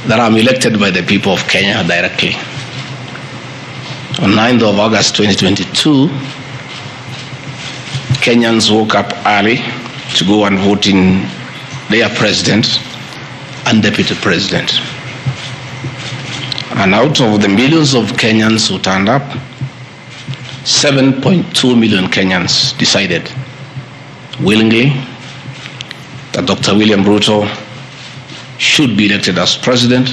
that I'm elected by the people of Kenya directly. On 9th of August 2022, Kenyans woke up early to go and vote in their president and deputy president. And out of the millions of Kenyans who turned up, 7.2 million Kenyans decided willingly that Dr. William Ruto should be elected as president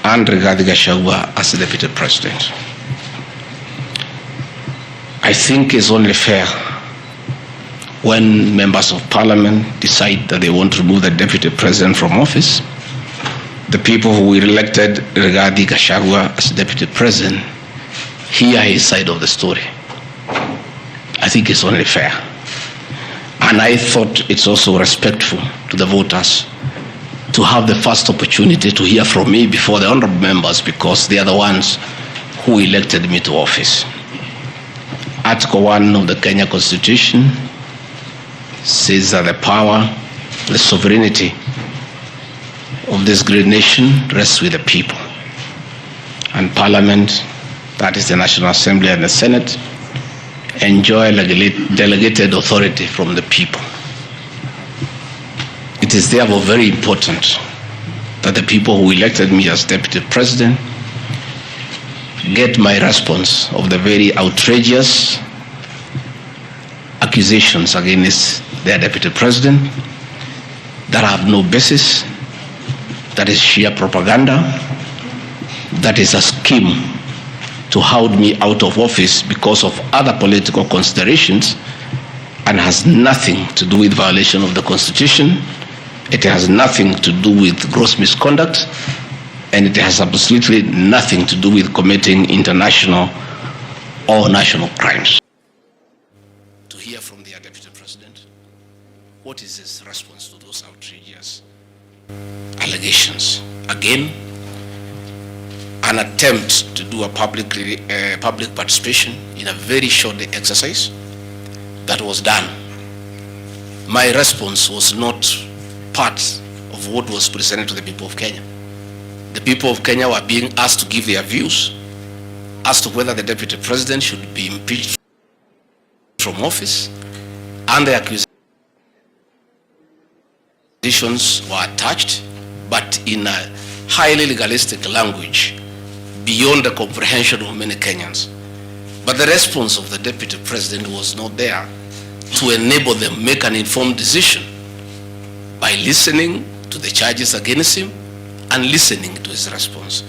and Gachagua as the deputy president. I think it's only fair when members of parliament decide that they want to remove the deputy president from office, the people who elected Gachagua as deputy president hear his side of the story. I think it's only fair. And I thought it's also respectful to the voters to have the first opportunity to hear from me before the honorable members, because they are the ones who elected me to office. Article 1 of the Kenya Constitution says that the power, the sovereignty of this great nation rests with the people. And Parliament, that is the National Assembly and the Senate, enjoy delegated authority from the people. It is therefore very important that the people who elected me as deputy president get my response of the very outrageous accusations against their deputy president that have no basis, that is sheer propaganda, that is a scheme to hold me out of office because of other political considerations, and has nothing to do with violation of the Constitution. It has nothing to do with gross misconduct, and it has absolutely nothing to do with committing international or national crimes. To hear from the deputy president, what is his response to those outrageous allegations? Again, an attempt to do a public participation in a very short exercise that was done. My response was not part of what was presented to the people of Kenya. The people of Kenya were being asked to give their views as to whether the deputy president should be impeached from office, and the accusations were attached, but in a highly legalistic language beyond the comprehension of many Kenyans. But the response of the deputy president was not there to enable them make an informed decision by listening to the charges against him and listening to his response.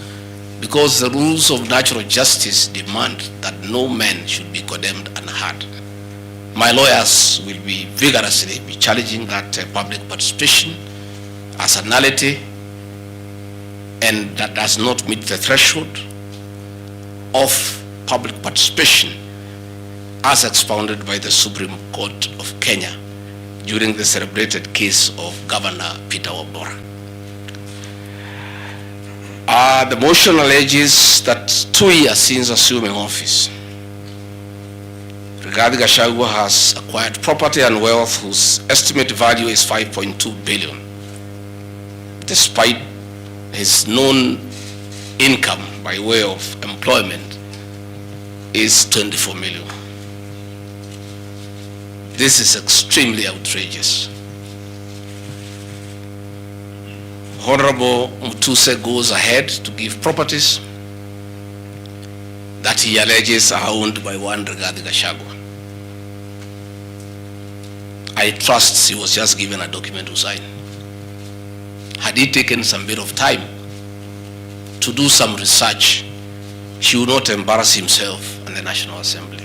Because the rules of natural justice demand that no man should be condemned unheard. My lawyers will be vigorously challenging that public participation as a nullity, and that does not meet the threshold of public participation as expounded by the Supreme Court of Kenya during the celebrated case of Governor Peter Wabora. The motion alleges that 2 years since assuming office, Gachagua has acquired property and wealth whose estimated value is 5.2 billion, despite his known income by way of employment is 24 million. This is extremely outrageous. Honorable Mutuse goes ahead to give properties that he alleges are owned by one Gachagua. I trust he was just given a document to sign. Had he taken some bit of time to do some research, he would not embarrass himself in the National Assembly.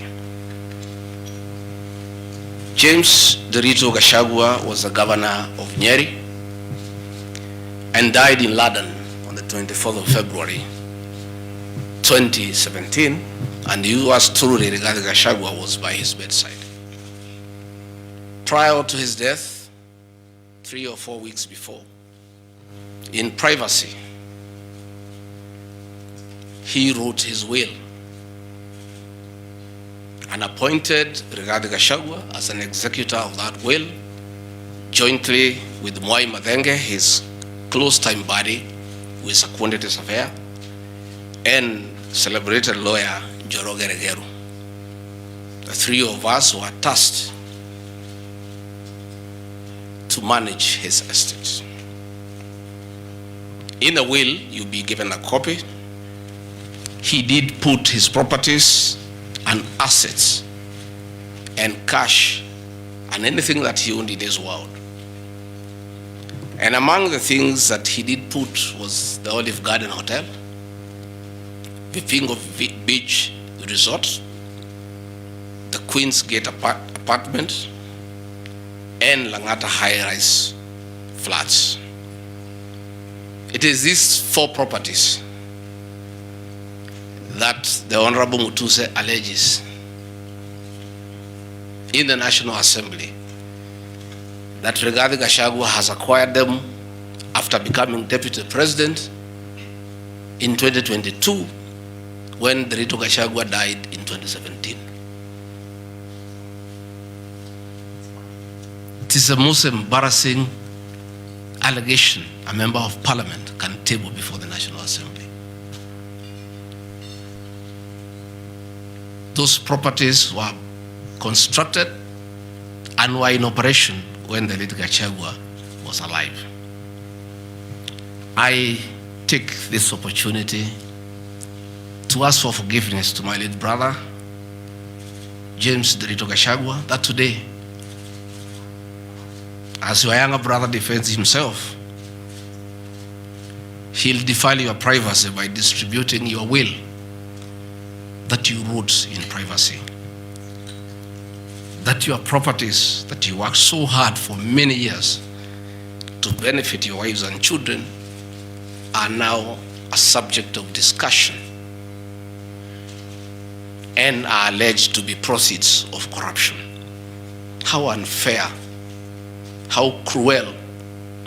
James Derito Gachagua was the governor of Nyeri and died in London on the 24th of February 2017, and he was truly regarded Gachagua was by his bedside. Prior to his death, 3 or 4 weeks before, in privacy, he wrote his will and appointed Rigathi Gachagua as an executor of that will, jointly with Mwai Mathenge, his close time buddy, who is a quantity surveyor, and celebrated lawyer Njoroge Regeru. The three of us were tasked to manage his estate. In the will, you'll be given a copy. He did put his properties and assets and cash and anything that he owned in this world. And among the things that he did put was the Olive Garden Hotel, the Pingo Beach Resort, the Queen's Gate apartment, and Langata high-rise flats. It is these four properties that the Honorable Mutuse alleges in the National Assembly that Rigathi Gachagua has acquired them after becoming Deputy President in 2022 when Derito Gachagua died in 2017. It is the most embarrassing allegation a member of parliament can table before the National Assembly. Those properties were constructed and were in operation when the late Gachagua was alive. I take this opportunity to ask for forgiveness to my late brother, James Derito Gachagua, that today, as your younger brother defends himself, he'll defile your privacy by distributing your will that you wrote in privacy. That your properties that you worked so hard for many years to benefit your wives and children are now a subject of discussion and are alleged to be proceeds of corruption. How unfair, how cruel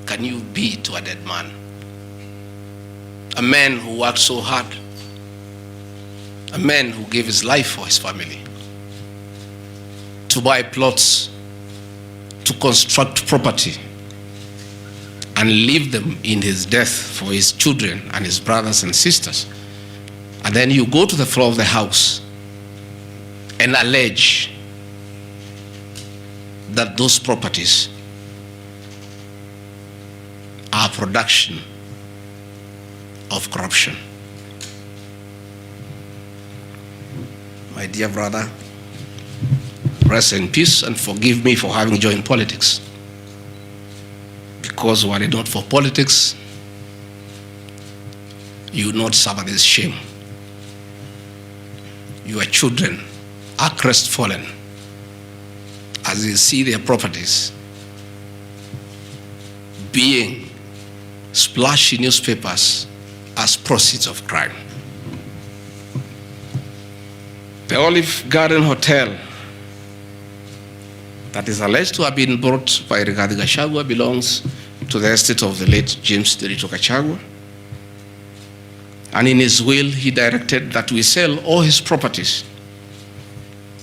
can you be to a dead man? A man who worked so hard, a man who gave his life for his family, to buy plots, to construct property, and leave them in his death for his children and his brothers and sisters. And then you go to the floor of the House and allege that those properties are production of corruption. My dear brother, rest in peace and forgive me for having joined politics. Because were it not for politics, you would not suffer this shame. Your children are crestfallen as they see their properties being splashed in newspapers as proceeds of crime. The Olive Garden Hotel that is alleged to have been bought by Rigathi Gachagua belongs to the estate of the late James Derito Gachagua. And in his will, he directed that we sell all his properties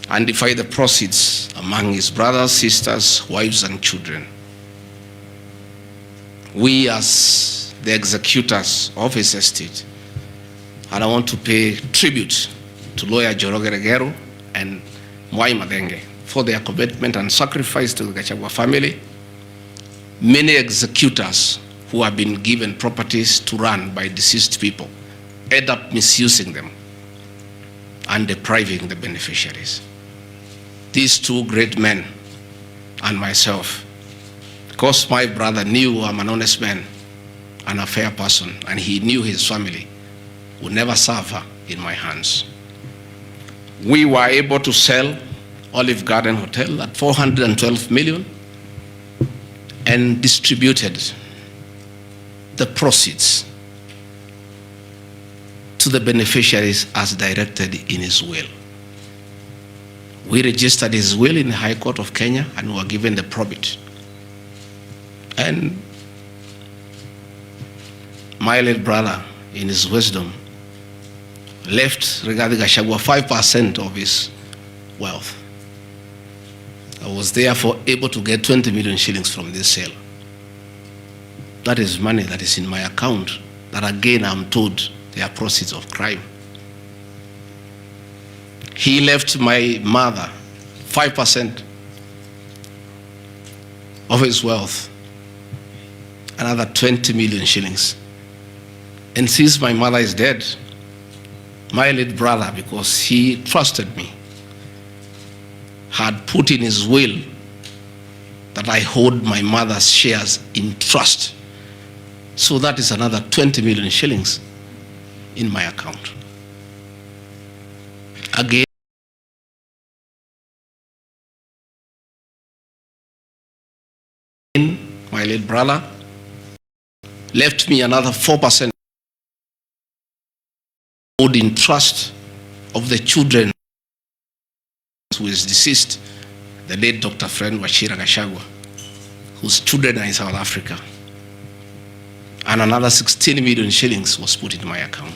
and divide the proceeds among his brothers, sisters, wives, and children. We, as the executors of his estate, and I want to pay tribute to lawyer Njoroge Regeru and Mwai Madenge for their commitment and sacrifice to the Gachagua family. Many executors who have been given properties to run by deceased people end up misusing them and depriving the beneficiaries. These two great men and myself, because my brother knew I'm an honest man and a fair person, and he knew his family would never suffer in my hands. We were able to sell Olive Garden Hotel at 412 million and distributed the proceeds to the beneficiaries as directed in his will. We registered his will in the High Court of Kenya and were given the probate. And my late brother, in his wisdom, left Rigathi Gachagua 5% of his wealth. I was therefore able to get 20 million shillings from this sale. That is money that is in my account that again I'm told they are proceeds of crime. He left my mother 5% of his wealth, another 20 million shillings. And since my mother is dead, my late brother, because he trusted me, had put in his will that I hold my mother's shares in trust. So that is another 20 million shillings in my account. Again, my late brother left me another 4% in trust of the children who is deceased, the late Dr. Friend Wachira Gachagua, whose children are in South Africa. And another 16 million shillings was put in my account.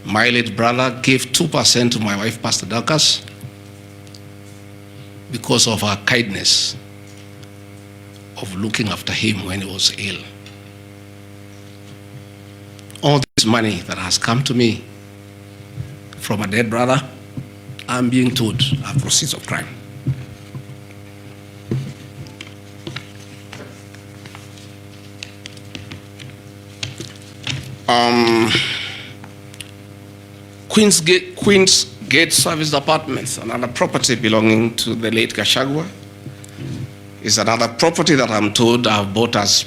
My late brother gave 2% to my wife, Pastor Dorcas, because of her kindness of looking after him when he was ill. All this money that has come to me from a dead brother, I'm being told are proceeds of crime. Queen's Gate Service Apartments, another property belonging to the late Gachagua, is another property that I'm told I've bought as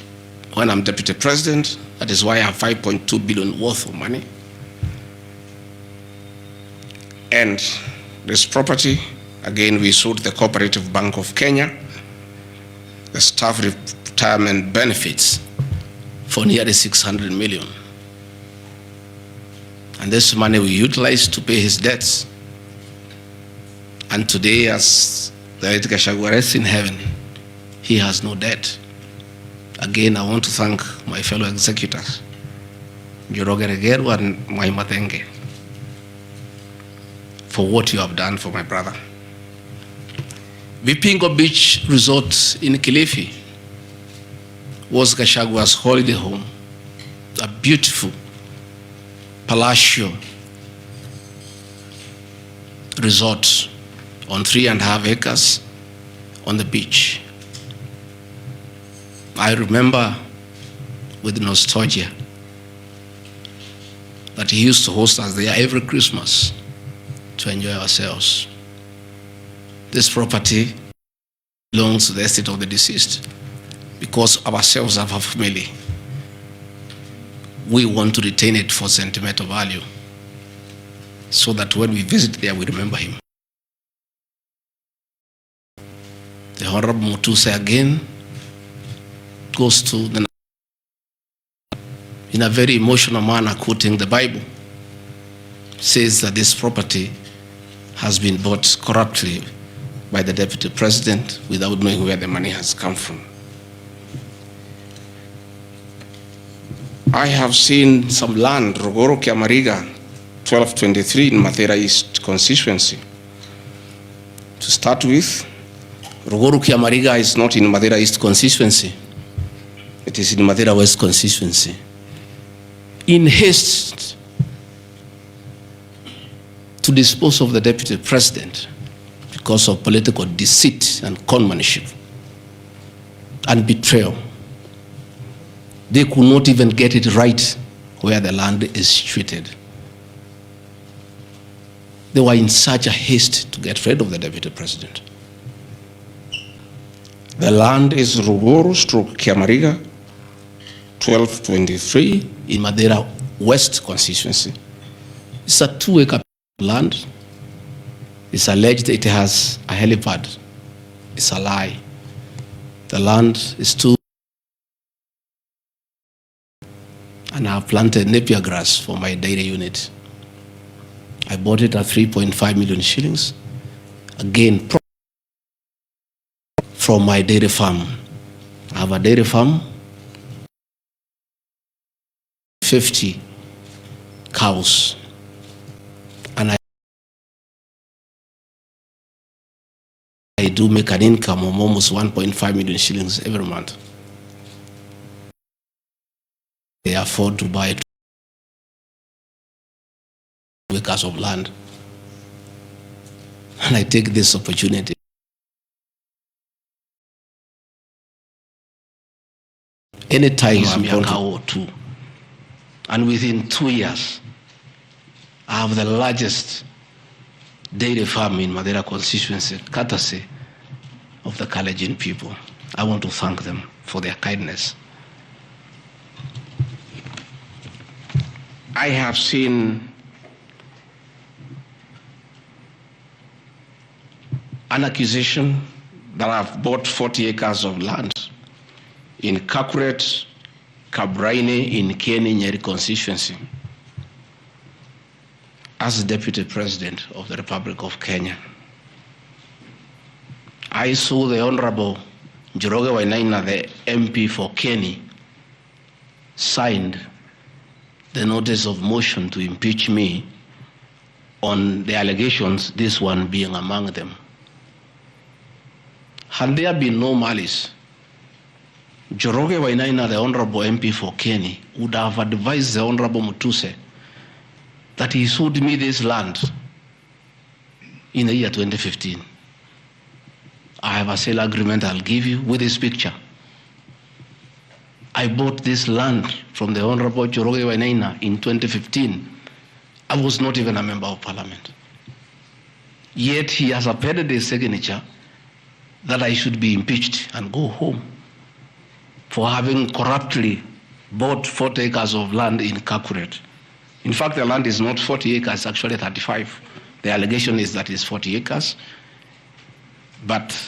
when I'm deputy president. That is why I have 5.2 billion worth of money. And this property, again, we sold the Cooperative Bank of Kenya, the staff retirement benefits for nearly 600 million. And this money we utilized to pay his debts. And today, as the late Gachagua rests in heaven, he has no debt. Again, I want to thank my fellow executors, Njoroge Regeru and Maimatenge, for what you have done for my brother. Vipingo Beach Resort in Kilifi was Gachagua's holiday home, a beautiful palatial resort on 3.5 acres on the beach. I remember with nostalgia that he used to host us there every Christmas to enjoy ourselves. This property belongs to the estate of the deceased because ourselves have a family. We want to retain it for sentimental value so that when we visit there, we remember him. The Honorable Mutuse again goes to the in a very emotional manner, quoting the Bible, says that this property has been bought corruptly by the deputy president without knowing where the money has come from. I have seen some land, Rogoro Kiamariga, 1223 in Mathera East constituency. To start with, Rogoro Kiamariga is not in Mathera East constituency. It is in Mathera West constituency. In haste to dispose of the deputy president because of political deceit and conmanship and betrayal, they could not even get it right where the land is situated. They were in such a haste to get rid of the deputy president. The land is Ruguru/Kiamariga, 1223 in Mathera West constituency. It's a 2-acre land. It's alleged it has a helipad. It's a lie. The land is too, and I have planted napier grass for my dairy unit. I bought it at 3.5 million shillings. Again, from my dairy farm. I have a dairy farm, 50 cows, and I do make an income of almost 1.5 million shillings every month. they afford to buy 2 acres of land. And I take this opportunity anytime I'm going to 2, and within 2 years, I have the largest dairy farm in Madeira constituency, courtesy of the Kalenjin people. I want to thank them for their kindness. I have seen an accusation that I've bought 40 acres of land in Kakuret, Kabraine, in Kieni, Nyeri constituency as Deputy President of the Republic of Kenya. I saw the Honorable Njoroge Wainaina, the MP for Kieni, signed the notice of motion to impeach me on the allegations, this one being among them. Had there been no malice, Njoroge Wainaina, the Honorable MP for Kieni, would have advised the Honorable Mutuse that he sold me this land in the year 2015. I have a sale agreement I'll give you with this picture. I bought this land from the Honorable Njoroge Wainaina in 2015. I was not even a member of parliament. Yet he has appended his signature that I should be impeached and go home for having corruptly bought 40 acres of land in Kakuret. In fact, the land is not 40 acres, actually 35. The allegation is that it's 40 acres, but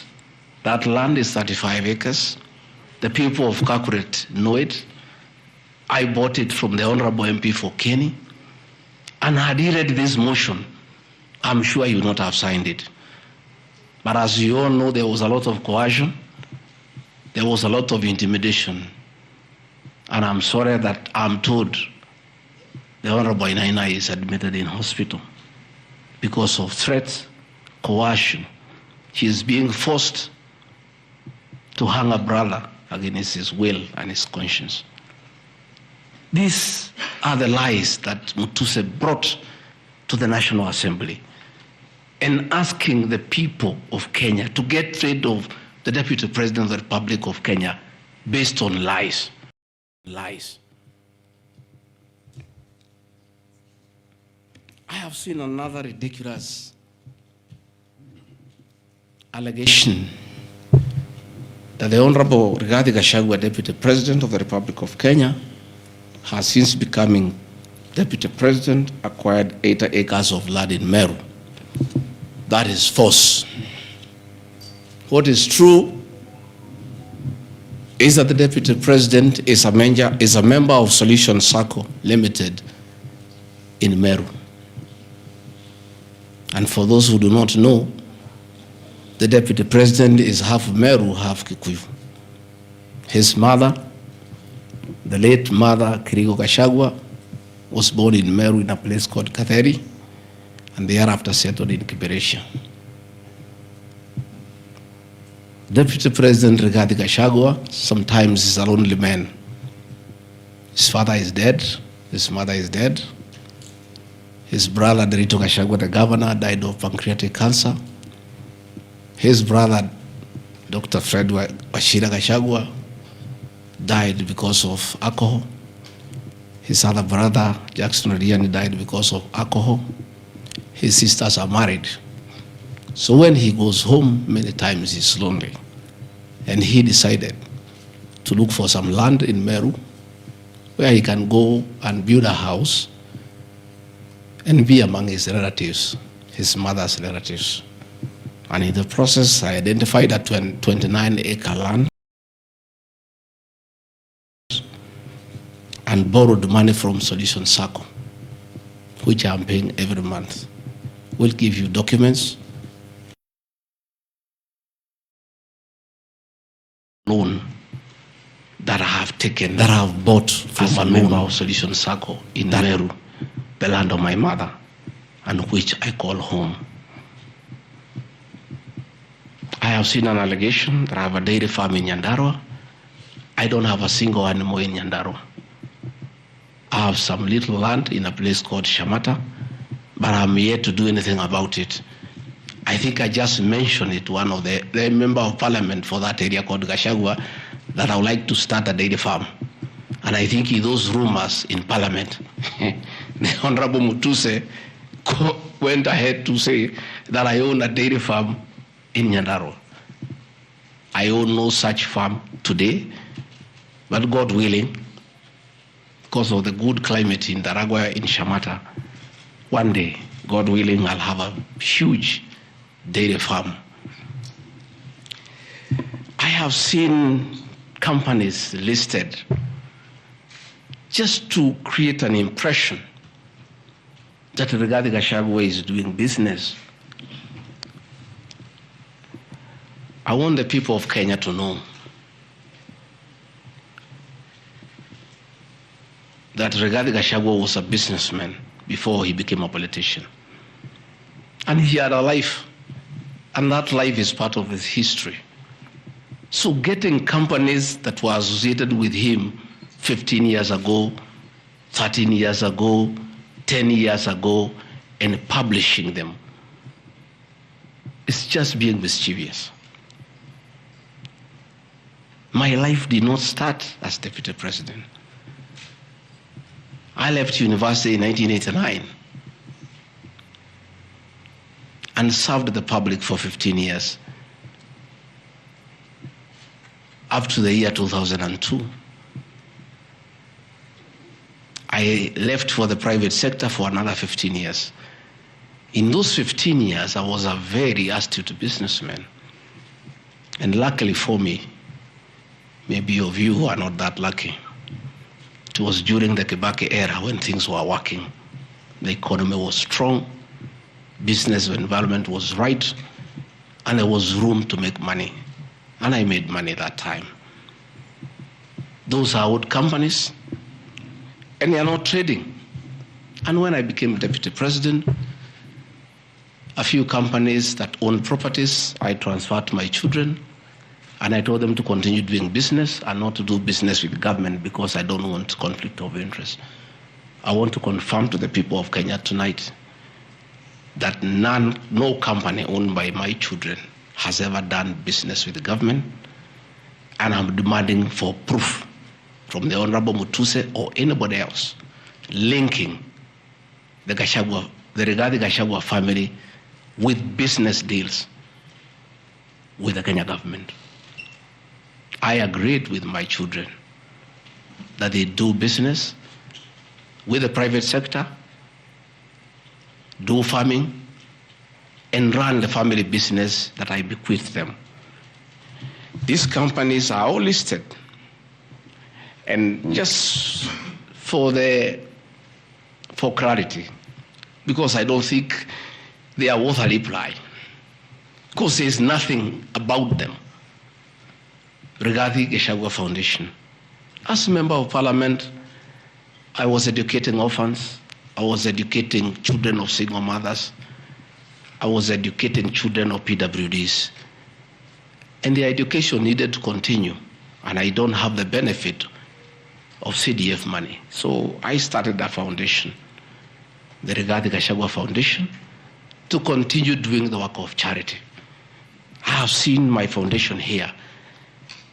that land is 35 acres. The people of Kakuret know it. I bought it from the Honorable MP for Kieni, and had he read this motion, I'm sure he would not have signed it. But as you all know, there was a lot of coercion, there was a lot of intimidation, and I'm sorry that I'm told the Honorable Wainaina is admitted in hospital because of threats, coercion. He is being forced to hang a brother against his will and his conscience. These are the lies that Mutuse brought to the National Assembly, and asking the people of Kenya to get rid of the Deputy President of the Republic of Kenya based on lies. Lies. I have seen another ridiculous allegation that the Honorable Gachagua, Deputy President of the Republic of Kenya, has since becoming Deputy President, acquired 80 acres of land in Meru. That is false. What is true is that the Deputy President is a member of Solution Circle Limited in Meru. And for those who do not know, the Deputy President is half Meru, half Kikuyu. His mother, the late mother, Kirigo Gachagua, was born in Meru in a place called Katheri, and thereafter settled in Kiberesha. Deputy President Rigathi Gachagua sometimes is a lonely man. His father is dead, his mother is dead. His brother, Derito Gachagua, the governor, died of pancreatic cancer. His brother, Dr. Fred Wachira Gachagua, died because of alcohol. His other brother, Jackson Riani, died because of alcohol. His sisters are married. So when he goes home, many times he's lonely. And he decided to look for some land in Meru where he can go and build a house and be among his relatives, his mother's relatives. And in the process, I identified a 29-acre land and borrowed money from Solution Circle, which I'm paying every month. We'll give you documents. Loan that I have taken, that I have bought from a member of Solution Circle in Meru, the land of my mother, and which I call home. I have seen an allegation that I have a dairy farm in Nyandarua. I don't have a single animal in Nyandarua. I have some little land in a place called Shamata, but I'm yet to do anything about it. I think I just mentioned it to one of the member of parliament for that area called Gachagua that I would like to start a dairy farm. And I think in those rumors in parliament, the Honorable Mutuse went ahead to say that I own a dairy farm in Nyandarua. I own no such farm today, but God willing, because of the good climate in Daragwa, in Shamata, one day, God willing, I'll have a huge dairy farm. I have seen companies listed just to create an impression that Rigathi Gachagua is doing business. I want the people of Kenya to know that Rigathi Gachagua was a businessman before he became a politician. And he had a life, and that life is part of his history. So getting companies that were associated with him 15 years ago, 13 years ago, 10 years ago, and publishing them, it's just being mischievous. My life did not start as deputy president. I left university in 1989 and served the public for 15 years, up to the year 2002. I left for the private sector for another 15 years. In those 15 years, I was a very astute businessman. And luckily for me, maybe of you who are not that lucky, it was during the Kibaki era when things were working. The economy was strong, business environment was right, and there was room to make money. And I made money that time. Those are old companies, and they are not trading. And when I became deputy president, a few companies that own properties, I transferred to my children, and I told them to continue doing business and not to do business with government because I don't want conflict of interest. I want to confirm to the people of Kenya tonight that no company owned by my children has ever done business with the government, and I'm demanding for proof from the Honorable Mutuse or anybody else linking the Rigathi Gachagua family with business deals with the Kenya government. I agreed with my children that they do business with the private sector, do farming, and run the family business that I bequeathed them. These companies are all listed. And just for clarity, because I don't think they are worth a reply, because there's nothing about them. Rigathi Gachagua Foundation. As a member of parliament, I was educating orphans, I was educating children of single mothers, I was educating children of PWDs. And the education needed to continue, and I don't have the benefit of CDF money. So I started that foundation, the Rigathi Gachagua Foundation, to continue doing the work of charity. I have seen my foundation here.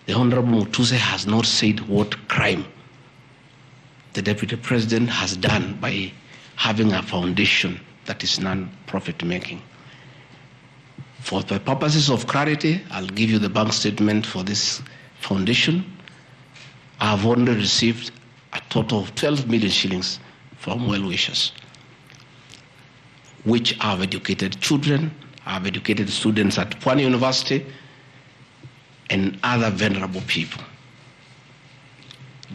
The Honorable Mutuse has not said what crime the Deputy President has done by having a foundation that is non-profit making. For the purposes of clarity, I'll give you the bank statement for this foundation. I have only received a total of 12 million shillings from well-wishers, which have educated children, have educated students at Pwani University, and other vulnerable people.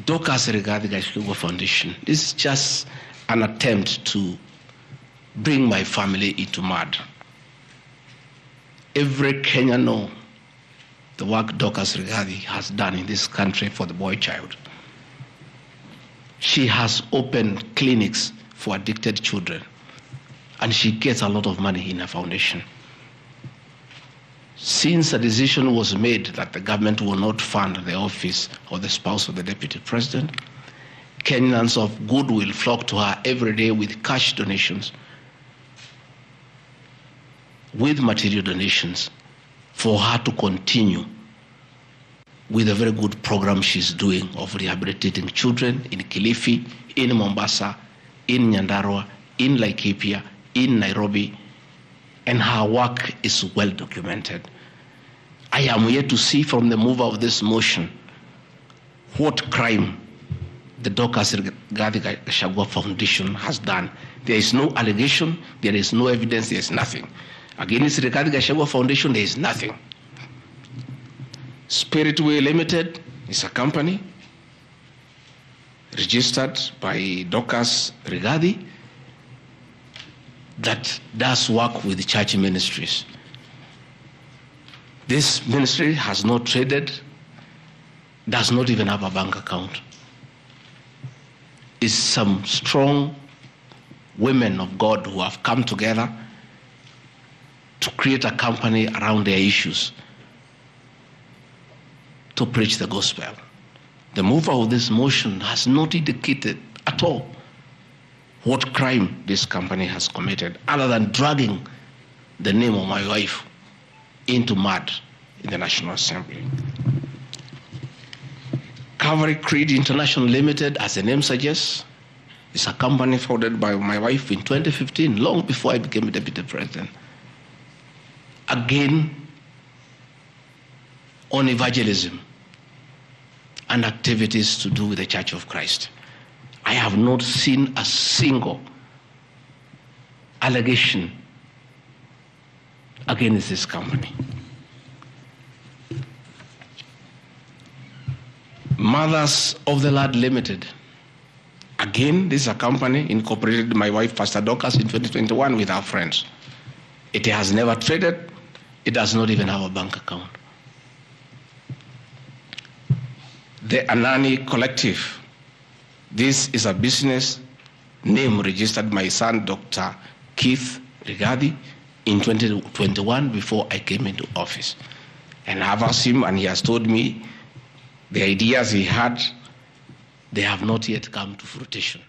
Dorcas Rigathi Gachagua Foundation is just an attempt to bring my family into mud. Every Kenyan knows the work Dorcas Rigathi has done in this country for the boy child. She has opened clinics for addicted children, and she gets a lot of money in her foundation. Since a decision was made that the government will not fund the office or the spouse of the Deputy President, Kenyans of goodwill flock to her every day with cash donations, with material donations, for her to continue with a very good program she's doing of rehabilitating children in Kilifi, in Mombasa, in Nyandarua, in Laikipia, in Nairobi, and her work is well documented. I am yet to see from the mover of this motion what crime the Gachagua Foundation has done. There is no allegation, there is no evidence, there is nothing. Against the Gachagua Foundation, there is nothing. Spiritway Limited is a company registered by Dorcas Rigathi that does work with church ministries. This ministry has not traded, does not even have a bank account. It's some strong women of God who have come together to create a company around their issues to preach the gospel. The mover of this motion has not indicated at all what crime this company has committed, other than dragging the name of my wife into mud in the National Assembly. Calvary Creed International Limited, as the name suggests, is a company founded by my wife in 2015, long before I became Deputy President. Again, on evangelism and activities to do with the Church of Christ. I have not seen a single allegation against this company. Mothers of the Lord Limited. Again, this is a company incorporated by my wife, Pastor Dorcas, in 2021 with our friends. It has never traded. It does not even have a bank account. The Anani Collective. This is a business name registered by my son, Dr. Keith Rigathi, in 2021 before I came into office. And I've asked him, and he has told me the ideas he had, they have not yet come to fruition.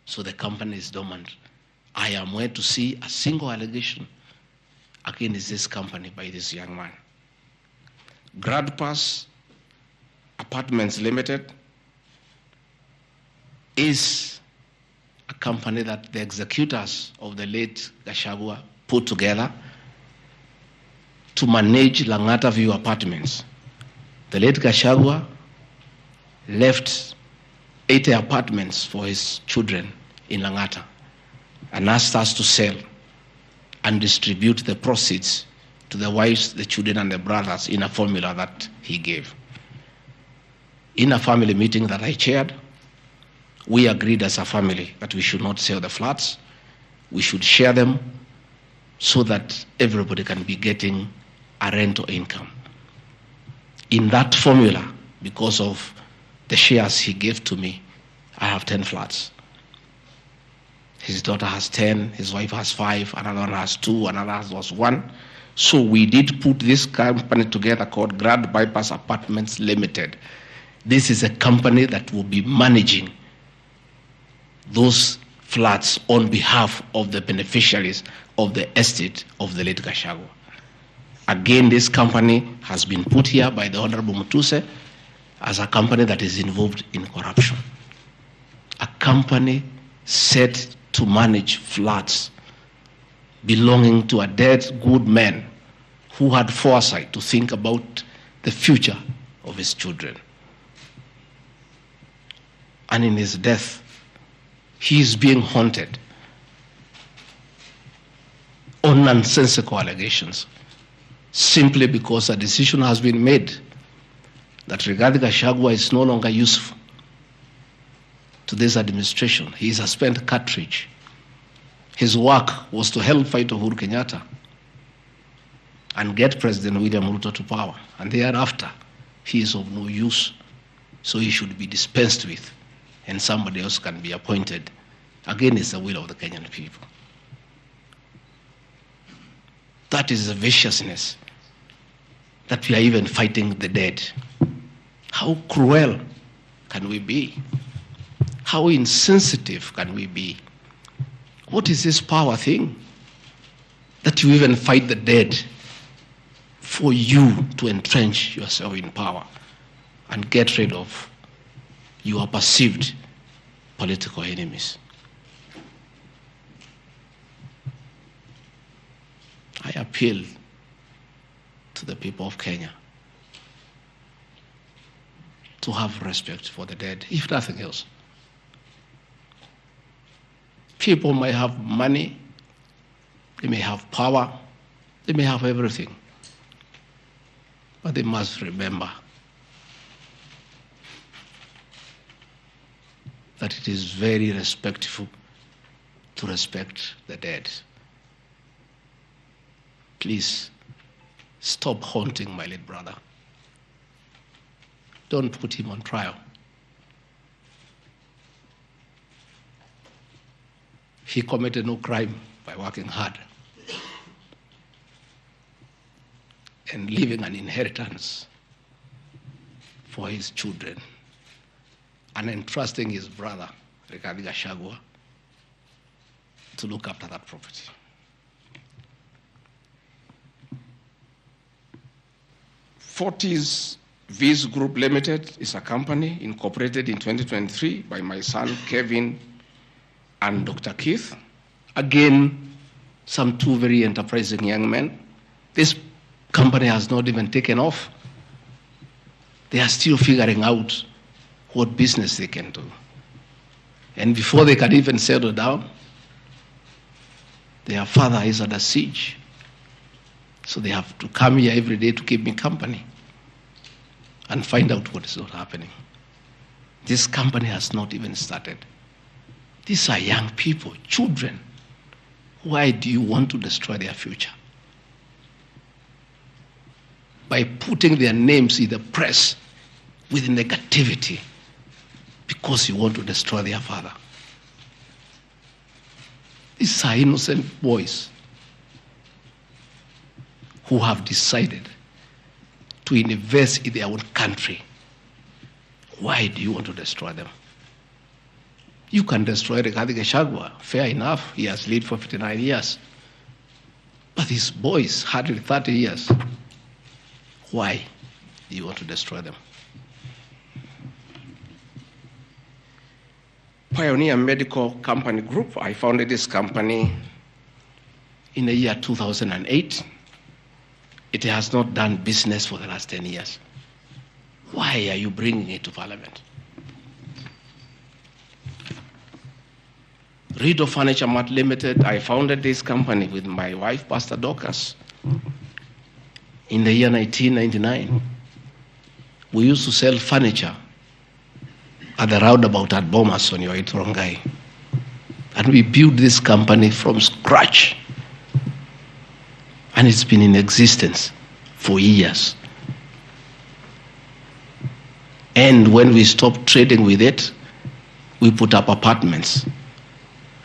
So the company is dormant. I am yet to see a single allegation against this company by this young man. GradPass Apartments Limited is a company that the executors of the late Gachagua put together to manage Langata View Apartments. The late Gachagua left 80 apartments for his children in Langata and asked us to sell and distribute the proceeds to the wives, the children, and the brothers in a formula that he gave. In a family meeting that I chaired, we agreed as a family that we should not sell the flats. We should share them so that everybody can be getting a rental income. In that formula, because of the shares he gave to me, I have 10 flats. His daughter has 10, his wife has 5, another one has 2, another has 1. So we did put this company together called Grand Bypass Apartments Limited. This is a company that will be managing those flats on behalf of the beneficiaries of the estate of the late Gachagua. Again, this company has been put here by the Honorable Mutuse as a company that is involved in corruption. A company set to manage flats belonging to a dead good man who had foresight to think about the future of his children. And in his death, he is being haunted on nonsensical allegations simply because a decision has been made that Rigathi Gachagua is no longer useful to this administration. He is a spent cartridge. His work was to help fight Uhuru Kenyatta and get President William Ruto to power. And thereafter, he is of no use. So he should be dispensed with, and somebody else can be appointed against the will of the Kenyan people. That is the viciousness that we are even fighting the dead. How cruel can we be? How insensitive can we be? What is this power thing? That you even fight the dead for you to entrench yourself in power and get rid of your perceived political enemies. I appeal to the people of Kenya to have respect for the dead, if nothing else. People may have money, they may have power, they may have everything, but they must remember that it is very respectful to respect the dead. Please stop haunting my late brother. Don't put him on trial. He committed no crime by working hard and leaving an inheritance for his children and entrusting his brother, Gachagua, to look after that property. Fortis Viz Group Limited is a company incorporated in 2023 by my son Kevin and Dr. Keith. Again, some two very enterprising young men. This company has not even taken off. They are still figuring out what business they can do. And before they can even settle down, their father is under siege. So they have to come here every day to keep me company and find out what is not happening. This company has not even started. These are young people, children. Why do you want to destroy their future? By putting their names in the press with negativity because you want to destroy their father. These are innocent boys who have decided to invest in their own country. Why do you want to destroy them? You can destroy Gachagua, fair enough, he has led for 59 years. But these boys, hardly 30 years. Why do you want to destroy them? Pioneer Medical Company Group, I founded this company in the year 2008. It has not done business for the last 10 years. Why are you bringing it to Parliament? Rido Furniture Mart Limited, I founded this company with my wife, Pastor Dorcas, in the year 1999. We used to sell furniture at the roundabout at Bomas on your Rongai. And we built this company from scratch. And it's been in existence for years. And when we stopped trading with it, we put up apartments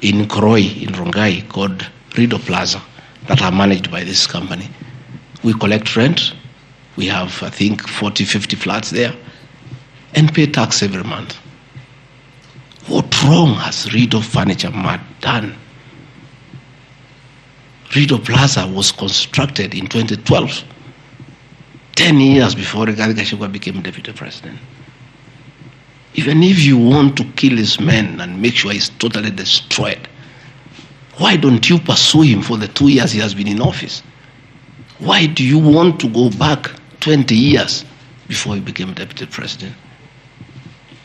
in Kroi, in Rongai, called Rido Plaza, that are managed by this company. We collect rent. We have, I think, 40, 50 flats there, and pay tax every month. What wrong has Rido Furniture Mart done? Rido Plaza was constructed in 2012, 10 years before Gachagua became deputy president. Even if you want to kill his men and make sure he's totally destroyed, why don't you pursue him for the 2 years he has been in office? Why do you want to go back 20 years before he became deputy president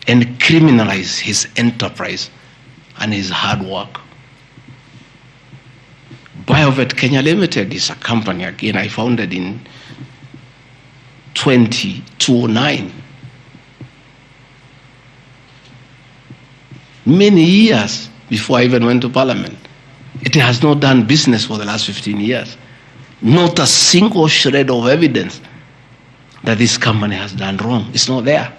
and criminalize his enterprise and his hard work? Biovet Kenya Limited is a company, again, I founded in 2009. Many years before I even went to Parliament. It has not done business for the last 15 years. Not a single shred of evidence that this company has done wrong. It's not there.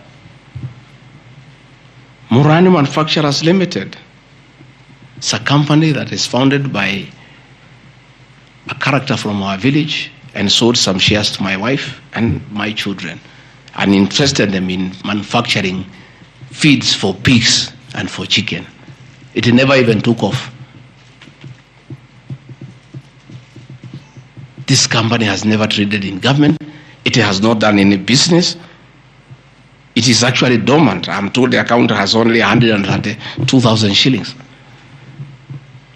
Murani Manufacturers Limited. It's a company that is founded by a character from our village and sold some shares to my wife and my children and interested them in manufacturing feeds for pigs and for chicken. It never even took off. This company has never traded in government. It has not done any business. It is actually dormant. I'm told the account has only 132,000 shillings.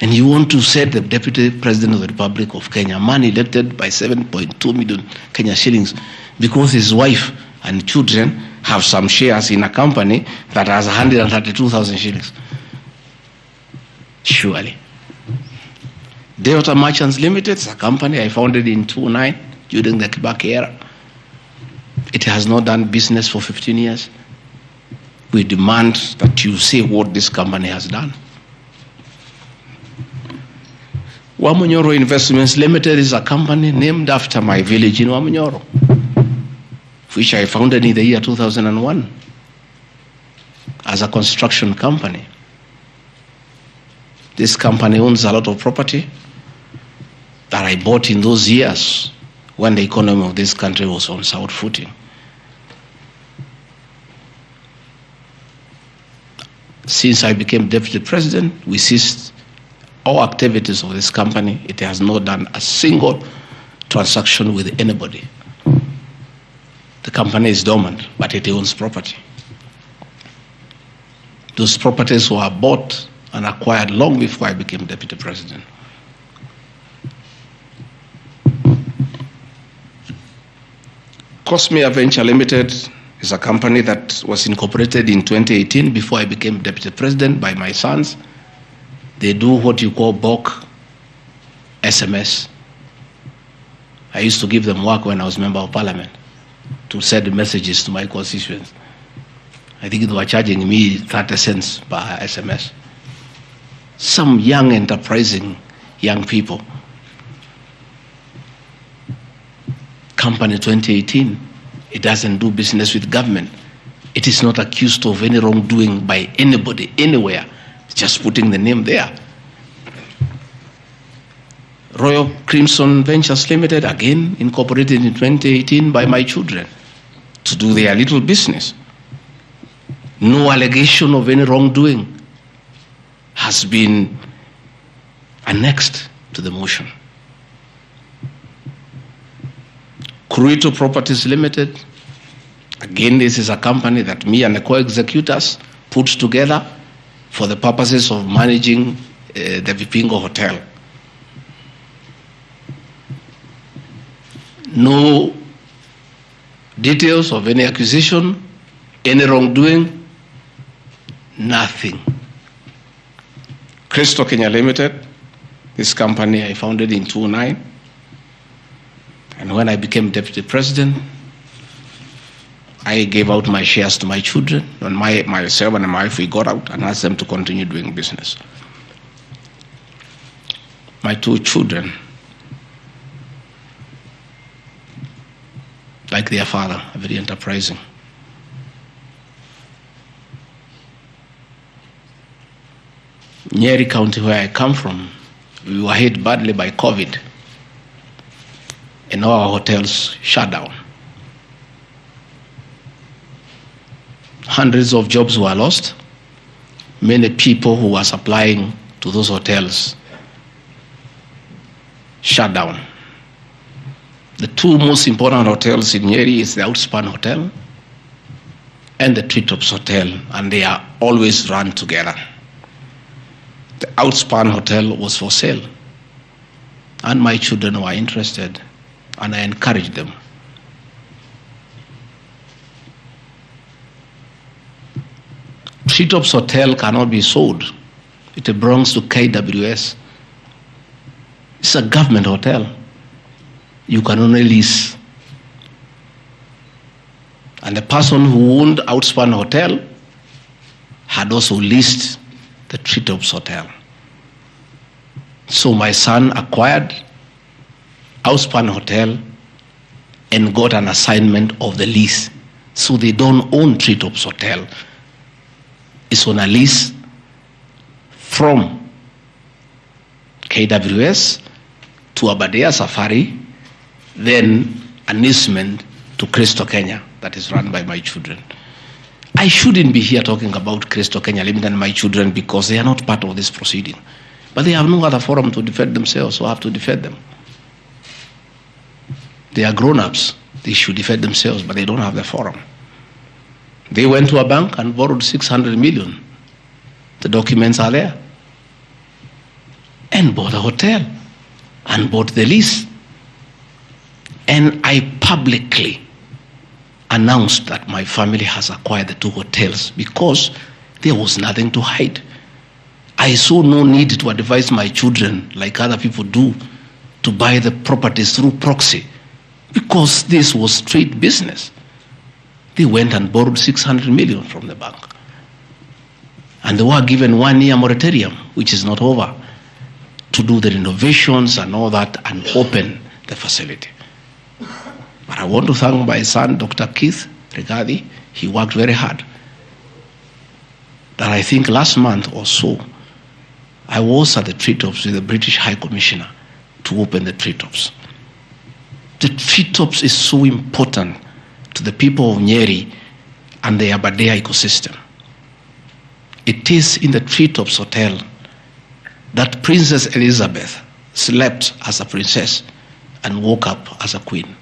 And you want to set the Deputy President of the Republic of Kenya, a man elected by 7.2 million Kenya shillings, because his wife and children have some shares in a company that has 132,000 shillings. Surely. Delta Merchants Limited is a company I founded in 2009 during the Kibaki era. It has not done business for 15 years. We demand that you say what this company has done. Wamunyoro Investments Limited is a company named after my village in Wamunyoro, which I founded in the year 2001 as a construction company. This company owns a lot of property that I bought in those years when the economy of this country was on sound footing. Since I became Deputy President, we ceased all activities of this company. It has not done a single transaction with anybody. The company is dormant, but it owns property. Those properties were bought and acquired long before I became Deputy President. Cosmea Venture Limited is a company that was incorporated in 2018 before I became Deputy President by my sons. They do what you call bulk SMS. I used to give them work when I was Member of Parliament to send messages to my constituents. I think they were charging me 30 cents per SMS. Some young, enterprising young people. Company 2018, it doesn't do business with government. It is not accused of any wrongdoing by anybody, anywhere. Just putting the name there. Royal Crimson Ventures Limited, again incorporated in 2018 by my children to do their little business. No allegation of any wrongdoing has been annexed to the motion. Kurito Properties Limited, again, this is a company that me and the co-executors put together for the purposes of managing the Vipingo Hotel. No details of any accusation, any wrongdoing, nothing. Crystal Kenya Limited, this company I founded in 2009. And when I became Deputy President, I gave out my shares to my children, and myself and my wife, we got out and asked them to continue doing business. My two children, like their father, are very enterprising. Nyeri County, where I come from, we were hit badly by COVID, and all our hotels shut down. Hundreds of jobs were lost. Many people who were supplying to those hotels shut down. The two most important hotels in Nyeri is the Outspan Hotel and the Treetops Hotel, and they are always run together. The Outspan Hotel was for sale, and my children were interested, and I encouraged them. Treetops Hotel cannot be sold. It belongs to KWS. It's a government hotel. You can only lease. And the person who owned Outspan Hotel had also leased the Treetops Hotel. So my son acquired Outspan Hotel and got an assignment of the lease. So they don't own Treetops Hotel. It's on a lease from KWS to Aberdare Safari, then an easement to Crystal Kenya that is run by my children. I I shouldn't be here talking about Crystal Kenya Limited and my children because they are not part of this proceeding. But they have no other forum to defend themselves, so I have to defend them. They are grown-ups. They should defend themselves, but they don't have the forum. They went to a bank and borrowed 600 million. The documents are there. And bought a hotel and bought the lease. And I publicly announced that my family has acquired the 2 hotels because there was nothing to hide. I saw no need to advise my children, like other people do, to buy the properties through proxy because this was straight business. They went and borrowed 600 million from the bank. And they were given 1-year moratorium, which is not over, to do the renovations and all that and open the facility. But I want to thank my son, Dr. Keith Regadi. He worked very hard. That I think last month or so, I was at the treetops with the British High Commissioner to open the treetops. The treetops is so important to the people of Nyeri and the Aberdare ecosystem. It is in the treetops hotel that Princess Elizabeth slept as a princess and woke up as a queen.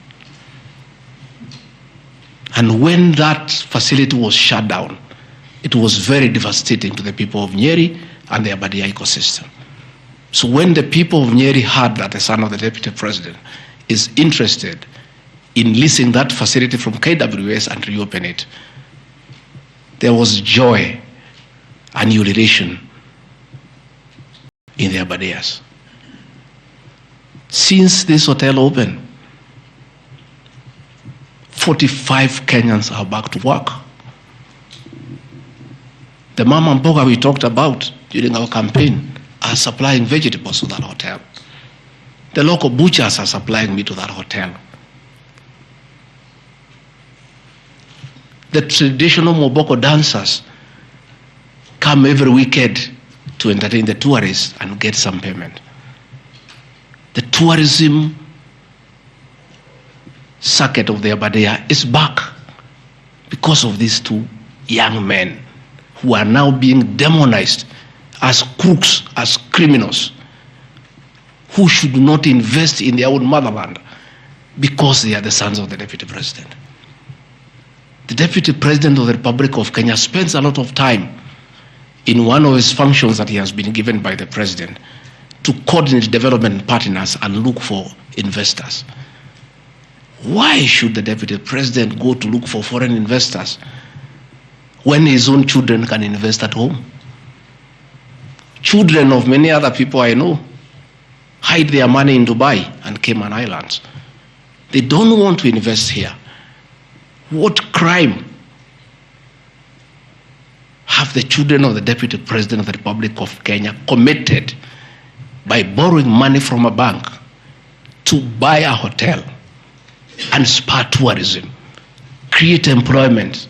And when that facility was shut down, it was very devastating to the people of Nyeri and the Aberdare ecosystem. So when the people of Nyeri heard that the son of the Deputy President is interested in leasing that facility from KWS and reopen it, there was joy and ululation in the Aberdares. Since this hotel opened, 45 Kenyans are back to work. The mama mboga we talked about during our campaign are supplying vegetables to that hotel. The local butchers are supplying meat to that hotel. The traditional Moboko dancers come every weekend to entertain the tourists and get some payment. The tourism circuit of the Aberdare is back because of these 2 young men who are now being demonized as crooks, as criminals, who should not invest in their own motherland because they are the sons of the Deputy President. The Deputy President of the Republic of Kenya spends a lot of time in one of his functions that he has been given by the President to coordinate development partners and look for investors. Why should the Deputy President go to look for foreign investors when his own children can invest at home? Children of many other people I know hide their money in Dubai and Cayman Islands. They don't want to invest here. What crime have the children of the Deputy President of the Republic of Kenya committed by borrowing money from a bank to buy a hotel and spur tourism, create employment,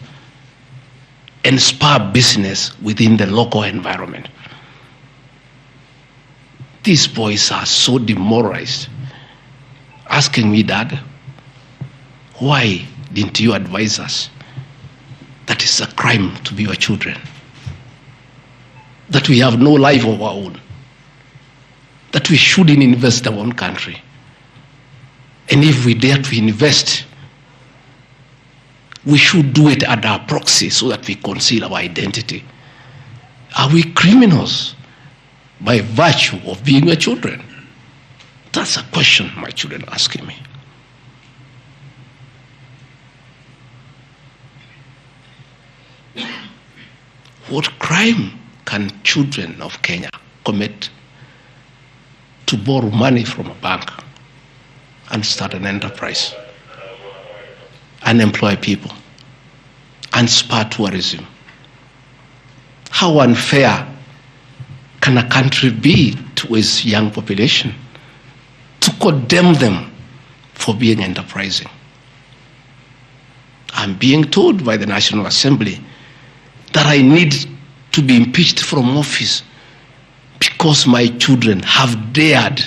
and spur business within the local environment? These boys are so demoralized, asking me, Dad, why didn't you advise us that it's a crime to be your children? That we have no life of our own? That we shouldn't invest in our own country? And if we dare to invest, we should do it at our proxy so that we conceal our identity. Are we criminals by virtue of being your children? That's a question my children are asking me. What crime can children of Kenya commit to borrow money from a bank and start an enterprise and employ people and spur tourism? How unfair can a country be to its young population to condemn them for being enterprising? I'm being told by the National Assembly that I need to be impeached from office because my children have dared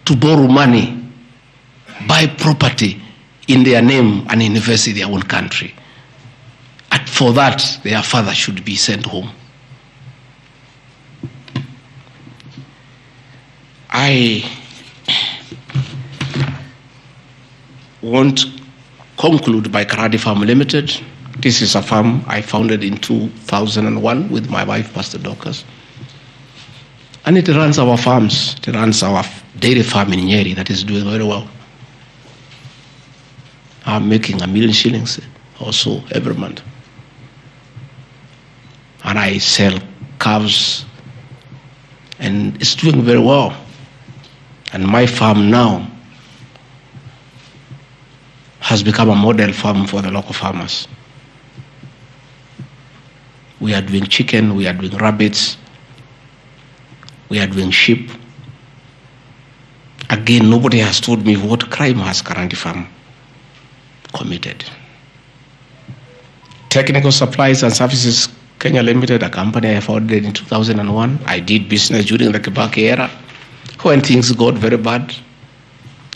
to borrow money, buy property in their name and invest in their own country at For that, their father should be sent home. I want to conclude by Karadi Farm Limited. This is a farm I founded in 2001 with my wife, Pastor Dorcas. And it runs our farms. It runs our dairy farm in Nyeri that is doing very well. I'm making $1 million shillings also every month. And I sell calves, and it's doing very well. And my farm now has become a model farm for the local farmers. We are doing chicken, we are doing rabbits, we are doing sheep. Again, nobody has told me what crime has Karandi Farm committed. Technical Supplies and Services Kenya Limited, a company I founded in 2001. I did business during the Kibaki era. When things got very bad,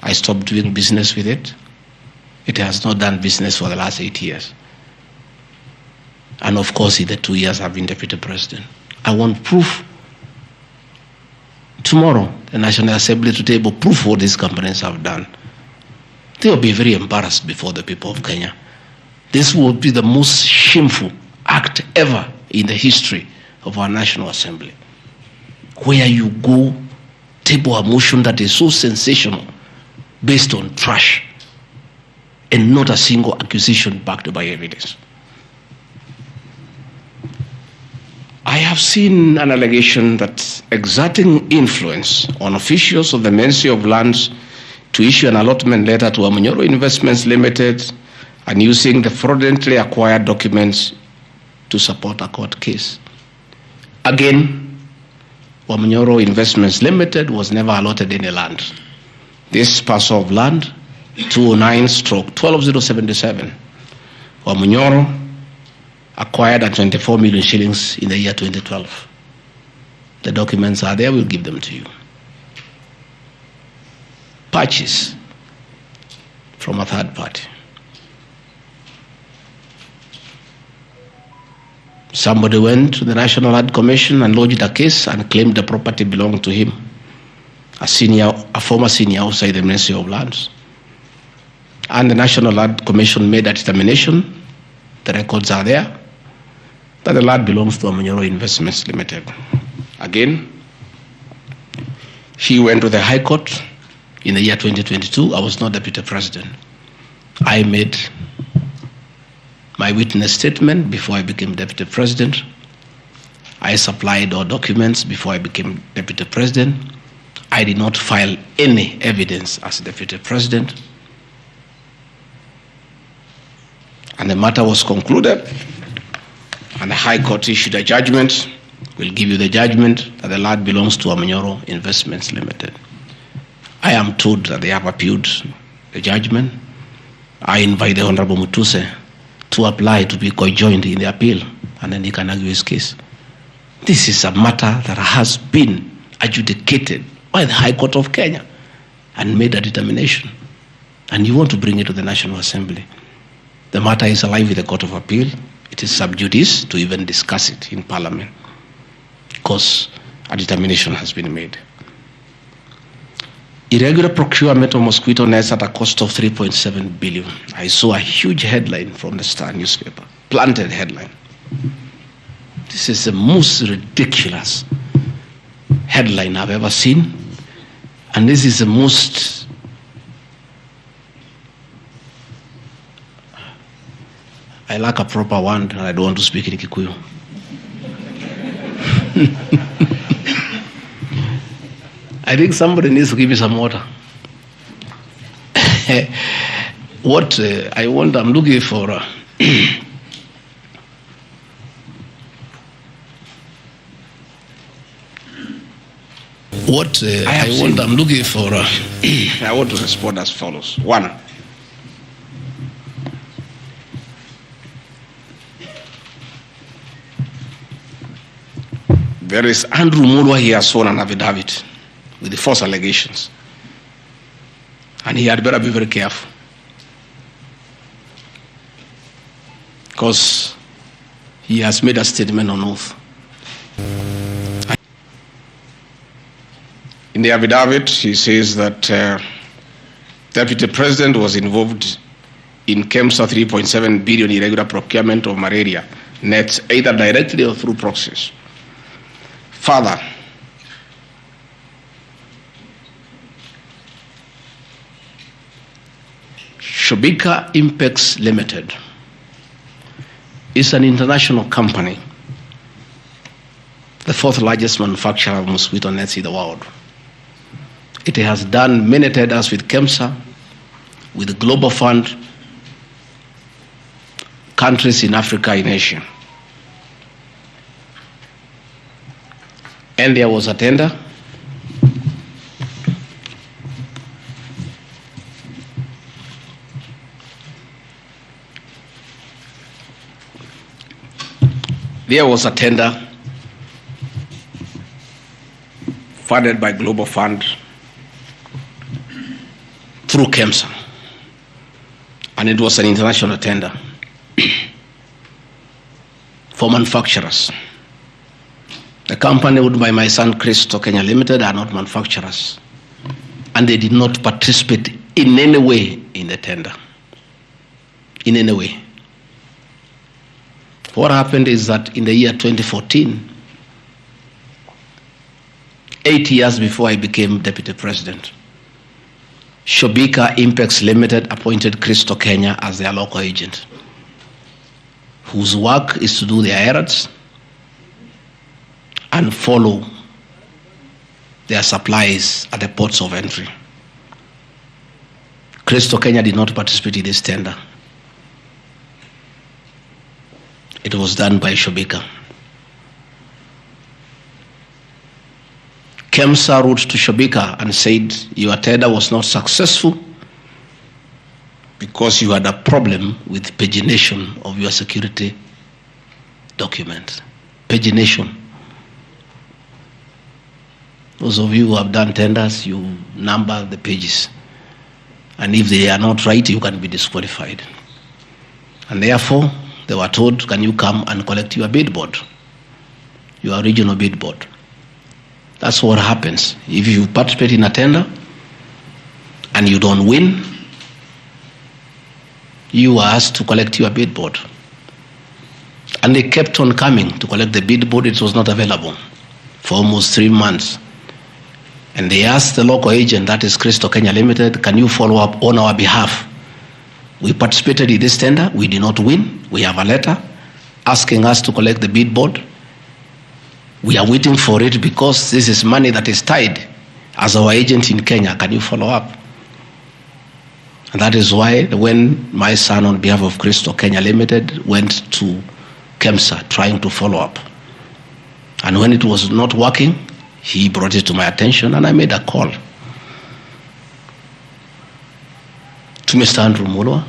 I stopped doing business with it. It has not done business for the last 8 years. And of course, in the 2 years I've been deputy president. I want proof. Tomorrow, the National Assembly to table proof what these companies have done. They will be very embarrassed before the people of Kenya. This will be the most shameful act ever in the history of our National Assembly, where you go table a motion that is so sensational based on trash and not a single accusation backed by evidence. I have seen an allegation that exerting influence on officials of the Ministry of Lands to issue an allotment letter to Amunyoro Investments Limited and using the fraudulently acquired documents to support a court case. Again, Amunyoro Investments Limited was never allotted any land. This parcel of land, 209/12077, Amunyoro acquired at 24 million shillings in the year 2012. The documents are there, we'll give them to you. Purchase from a third party. Somebody went to the National Land Commission and lodged a case and claimed the property belonged to him, a former senior outside the Ministry of Lands. And the National Land Commission made a determination, the records are there, that the land belongs to Amunyoro Investments Limited. Again, he went to the High Court in the year 2022. I was not deputy president. I made my witness statement before I became deputy president. I supplied all documents before I became deputy president. I did not file any evidence as deputy president. And the matter was concluded, and the High Court issued a judgment. We'll give you the judgment that the land belongs to Amunyoro Investments Limited. I am told that they have appealed the judgment. I invite the Honorable Mutuse to apply to be co-joined in the appeal, and then he can argue his case. This is a matter that has been adjudicated by the High Court of Kenya and made a determination. And you want to bring it to the National Assembly. The matter is alive with the Court of Appeal. It is sub judice to even discuss it in Parliament because a determination has been made. Irregular procurement of mosquito nets at a cost of 3.7 billion. I saw a huge headline from the Star newspaper, planted headline. This is the most ridiculous headline I've ever seen. And this is the most I lack a proper one, and I don't want to speak in Kikuyu. I think somebody needs to give me some water. I'm looking for I want to respond as follows. One, there is Andrew Mulwa, he has sworn an affidavit with the false allegations. And he had better be very careful. Because he has made a statement on oath. In the affidavit, he says that Deputy President was involved in KEMSA 3.7 billion irregular procurement of malaria nets, either directly or through proxies. Further, Shobika Impex Limited is an international company, the fourth largest manufacturer of mosquito nets in the world. It has done many tenders with KEMSA, with the Global Fund, countries in Africa, in Asia. And there was a tender. There was a tender funded by Global Fund through KEMSA, and it was an international tender for manufacturers. The company owned by my son Cristo Kenya Limited are not manufacturers, and they did not participate in any way in the tender. In any way. What happened is that in the year 2014, 8 years before I became Deputy President, Shobika Impex Limited appointed Cristo Kenya as their local agent, whose work is to do their errands and follow their supplies at the ports of entry. Cristo Kenya did not participate in this tender. It was done by Shobika. KEMSA wrote to Shobika and said, your tender was not successful because you had a problem with pagination of your security document. Pagination. Those of you who have done tenders, you number the pages. And if they are not right, you can be disqualified. And therefore, they were told, can you come and collect your bid board, your original bid board? That's what happens. If you participate in a tender and you don't win, you are asked to collect your bid board. And they kept on coming to collect the bid board. It was not available for almost 3 months. And they asked the local agent, that is Cristo Kenya Limited, can you follow up on our behalf? We participated in this tender, we did not win. We have a letter asking us to collect the bid board. We are waiting for it because this is money that is tied as our agent in Kenya. Can you follow up? And that is why when my son on behalf of Cristo Kenya Limited went to KEMSA trying to follow up. And when it was not working, he brought it to my attention and I made a call to Mr. Andrew Mulwa,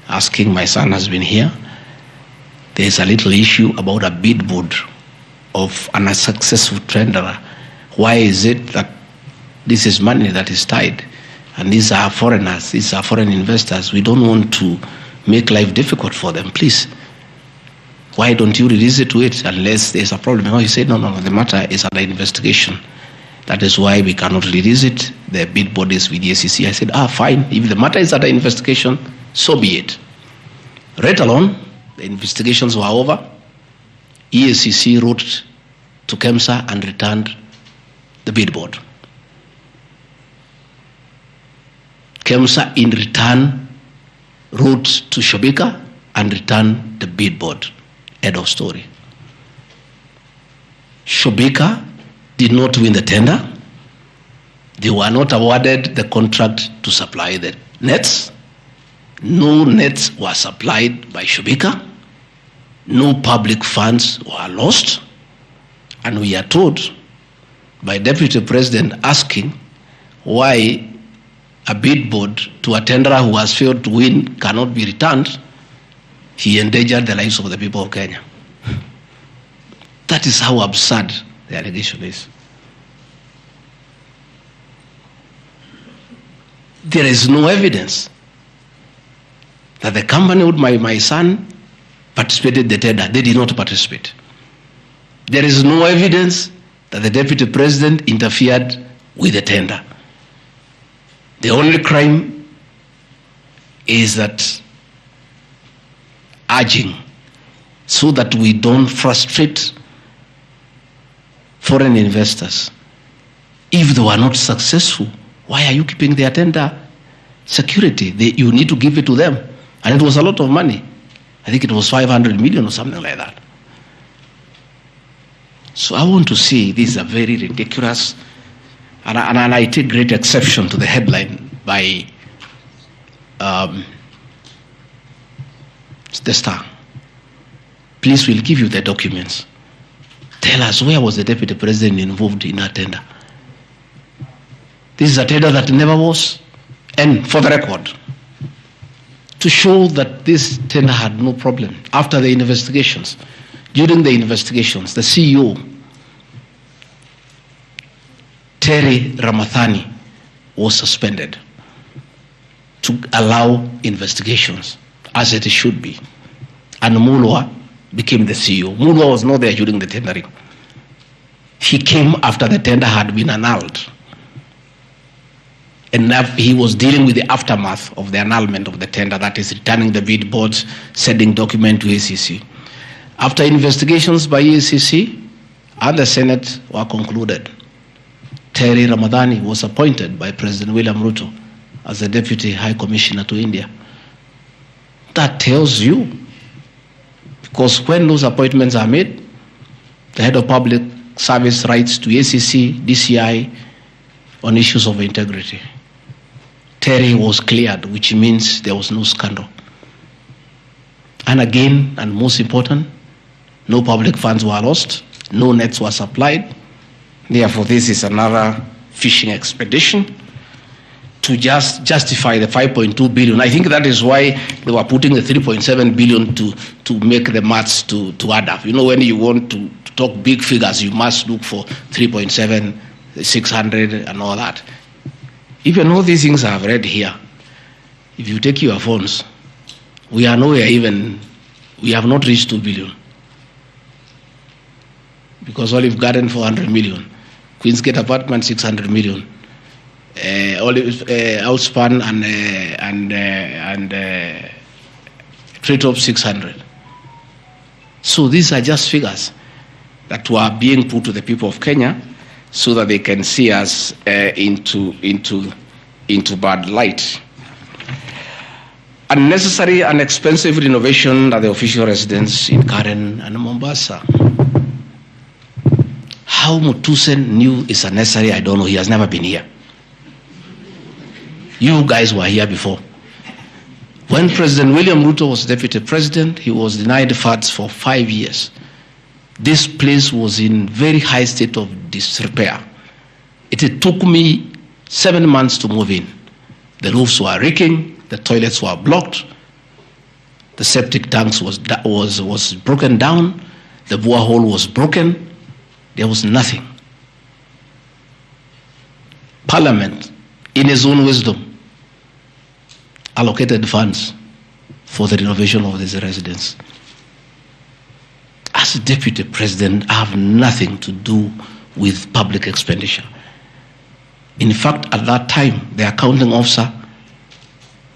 asking, my son has been here. There is a little issue about a bid board of an unsuccessful tenderer. Why is it that this is money that is tied? And these are foreigners, these are foreign investors. We don't want to make life difficult for them. Please, why don't you release it to it unless there's a problem? No, he said, no, the matter is under investigation. That is why we cannot release it. The bid board is with the SEC. I said, fine. If the matter is under investigation, so be it. Right along, the investigations were over. EACC wrote to KEMSA and returned the bid board. KEMSA in return wrote to Shobika and returned the bid board. End of story. Shobika did not win the tender. They were not awarded the contract to supply the nets. No nets were supplied by Shobika. No public funds were lost. And we are told by Deputy President asking why a bid board to a tenderer who has failed to win cannot be returned. He endangered the lives of the people of Kenya. That is how absurd the allegation is. There is no evidence that the company with my son participated in the tender. They did not participate. There is no evidence that the deputy president interfered with the tender. The only crime is that urging so that we don't frustrate foreign investors. If they were not successful, why are you keeping their tender security? You need to give it to them. And it was a lot of money. I think it was 500 million or something like that. So I want to say this is a very ridiculous, and I take great exception to the headline by the Star. Please, we'll give you the documents. Tell us, where was the deputy president involved in that tender? This is a tender that never was. And for the record, to show that this tender had no problem, after the investigations, during the investigations, the CEO, Terry Ramathani, was suspended to allow investigations as it should be. And Mulwa became the CEO. Mulwa was not there during the tendering. He came after the tender had been annulled. And he was dealing with the aftermath of the annulment of the tender, that is returning the bid boards, sending document to ACC. After investigations by ACC and the Senate were concluded, Terry Ramathani was appointed by President William Ruto as the Deputy High Commissioner to India. That tells you, because when those appointments are made, the head of public service writes to ACC, DCI on issues of integrity. Terry was cleared, which means there was no scandal. And again, and most important, no public funds were lost, no nets were supplied. Therefore, this is another fishing expedition to just justify the 5.2 billion. I think that is why they were putting the 3.7 billion to make the maths to add up. You know, when you want to talk big figures, you must look for 3.7, 600 and all that. Even all these things I've read here, if you take your phones, we are nowhere even, we have not reached 2 billion. Because Olive Garden 400 million, Queensgate Apartment 600 million, Outspan and Treetop 600. So these are just figures that were being put to the people of Kenya so that they can see us into bad light. Unnecessary and expensive renovation at the official residence in Karen and Mombasa. How Mutusen knew it's unnecessary, I don't know. He has never been here. You guys were here before. When President William Ruto was deputy president, he was denied funds for 5 years. This place was in very high state of disrepair. It took me 7 months to move in. The roofs were leaking, the toilets were blocked, the septic tanks was broken down, the borehole was broken. There was nothing. Parliament, in its own wisdom, allocated funds for the renovation of this residence. As deputy president, I have nothing to do with public expenditure. In fact, at that time, the accounting officer,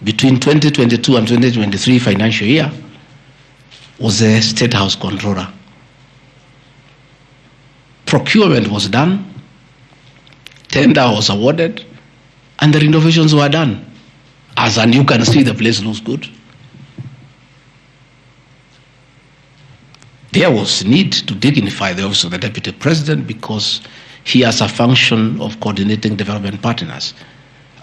between 2022 and 2023 financial year, was the State House Controller. Procurement was done, tender was awarded, and the renovations were done. And you can see, the place looks good. There was need to dignify the office of the deputy president because he has a function of coordinating development partners.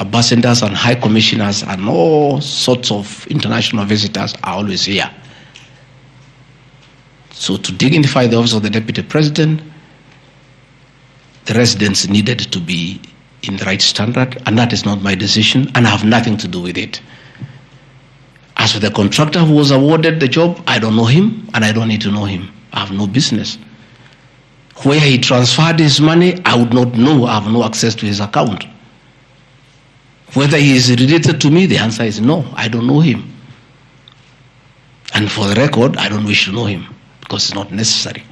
Ambassadors and high commissioners and all sorts of international visitors are always here. So to dignify the office of the deputy president, the residents needed to be in the right standard, and that is not my decision, and I have nothing to do with it. As for the contractor who was awarded the job, I don't know him, and I don't need to know him. I have no business. Where he transferred his money, I would not know. I have no access to his account. Whether he is related to me, the answer is no. I don't know him. And for the record, I don't wish to know him because it's not necessary.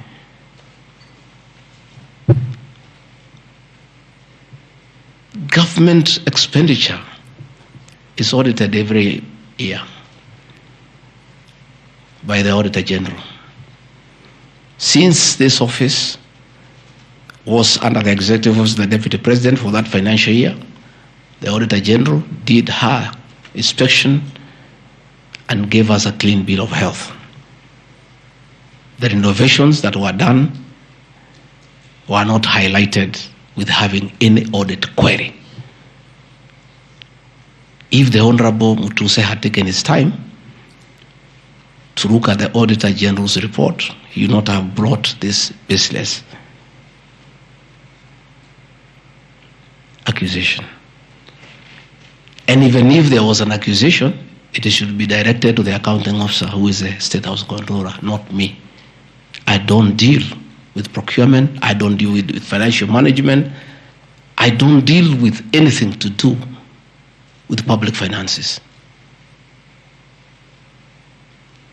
Government expenditure is audited every year by the Auditor General. Since this office was under the executive office of the Deputy President for that financial year, the Auditor General did her inspection and gave us a clean bill of health. The renovations that were done were not highlighted with having any audit query. If the Honorable Mutuse had taken his time to look at the Auditor General's report, he would not have brought this baseless accusation. And even if there was an accusation, it should be directed to the accounting officer, who is the State House Controller, not me. I don't deal with procurement. I don't deal with financial management. I don't deal with anything to do with public finances.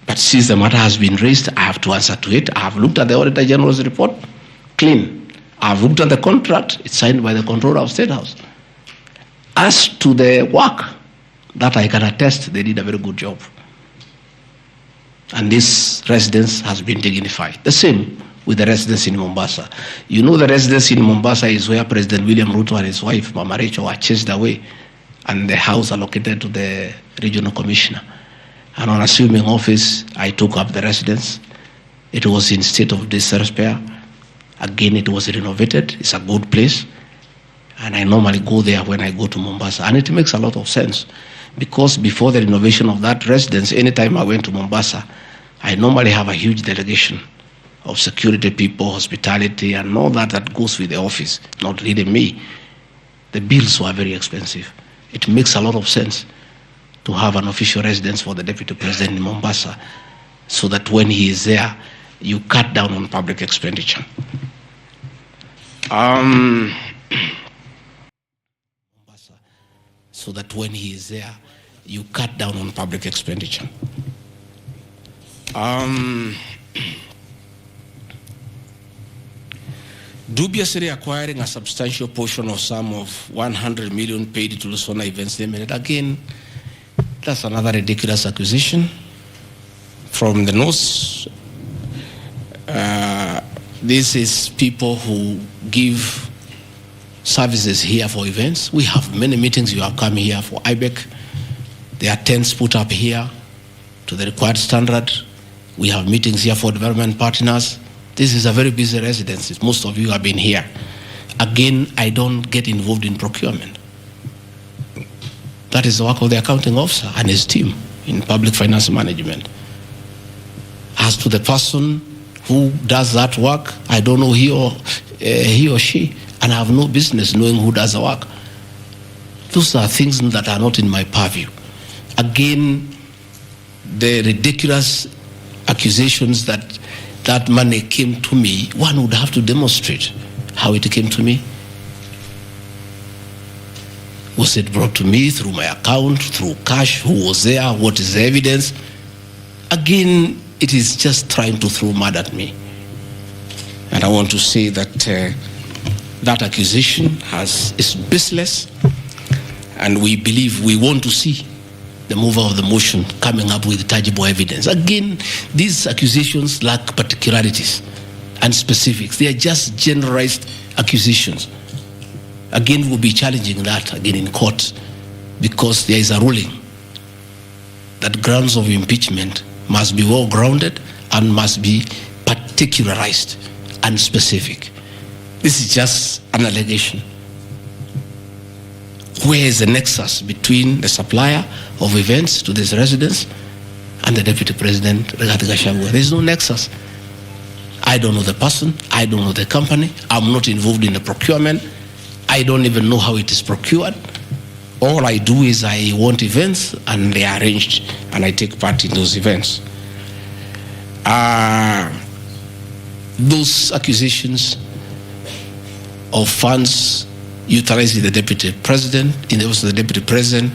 But since the matter has been raised, I have to answer to it. I have looked at the Auditor General's report, clean. I have looked at the contract, it's signed by the Controller of State House. As to the work, that I can attest, they did a very good job. And this residence has been dignified. The same with the residence in Mombasa. You know, the residence in Mombasa is where President William Ruto and his wife, Mama Rachel, were chased away, and the house allocated to the regional commissioner. And on assuming office, I took up the residence. It was in state of disrepair. Again, it was renovated. It's a good place. And I normally go there when I go to Mombasa. And it makes a lot of sense, because before the renovation of that residence, anytime I went to Mombasa, I normally have a huge delegation of security people, hospitality, and all that goes with the office, not really me. The bills were very expensive. It makes a lot of sense to have an official residence for the Deputy President in Mombasa, so that when he is there, you cut down on public expenditure. So that when he is there, you cut down on public expenditure. Dubiously acquiring a substantial portion of sum of 100 million paid to Lusona Events Limited. Again, that's another ridiculous accusation from the North. This is people who give services here for events. We have many meetings. You have come here for IBEC. There are tents put up here to the required standard. We have meetings here for development partners. This is a very busy residence. Most of you have been here. Again, I don't get involved in procurement. That is the work of the accounting officer and his team in public finance management. As to the person who does that work, I don't know he or she, and I have no business knowing who does the work. Those are things that are not in my purview. Again, the ridiculous accusations that money came to me, one would have to demonstrate how it came to me. Was it brought to me through my account, through cash? Who was there? What is the evidence? Again, it is just trying to throw mud at me. And I want to say that that accusation is baseless, and we believe we want to see the mover of the motion coming up with tangible evidence. Again, these accusations lack particularities and specifics. They are just generalized accusations. Again, we'll be challenging that again in court, because there is a ruling that grounds of impeachment must be well grounded and must be particularized and specific. This is just an allegation. Where is the nexus between the supplier of events to this residence and the Deputy President, Gachagua? There is no nexus. I don't know the person. I don't know the company. I'm not involved in the procurement. I don't even know how it is procured. All I do is I want events, and they are arranged, and I take part in those events. Those accusations of funds utilizing the Deputy President, in the office of the Deputy President,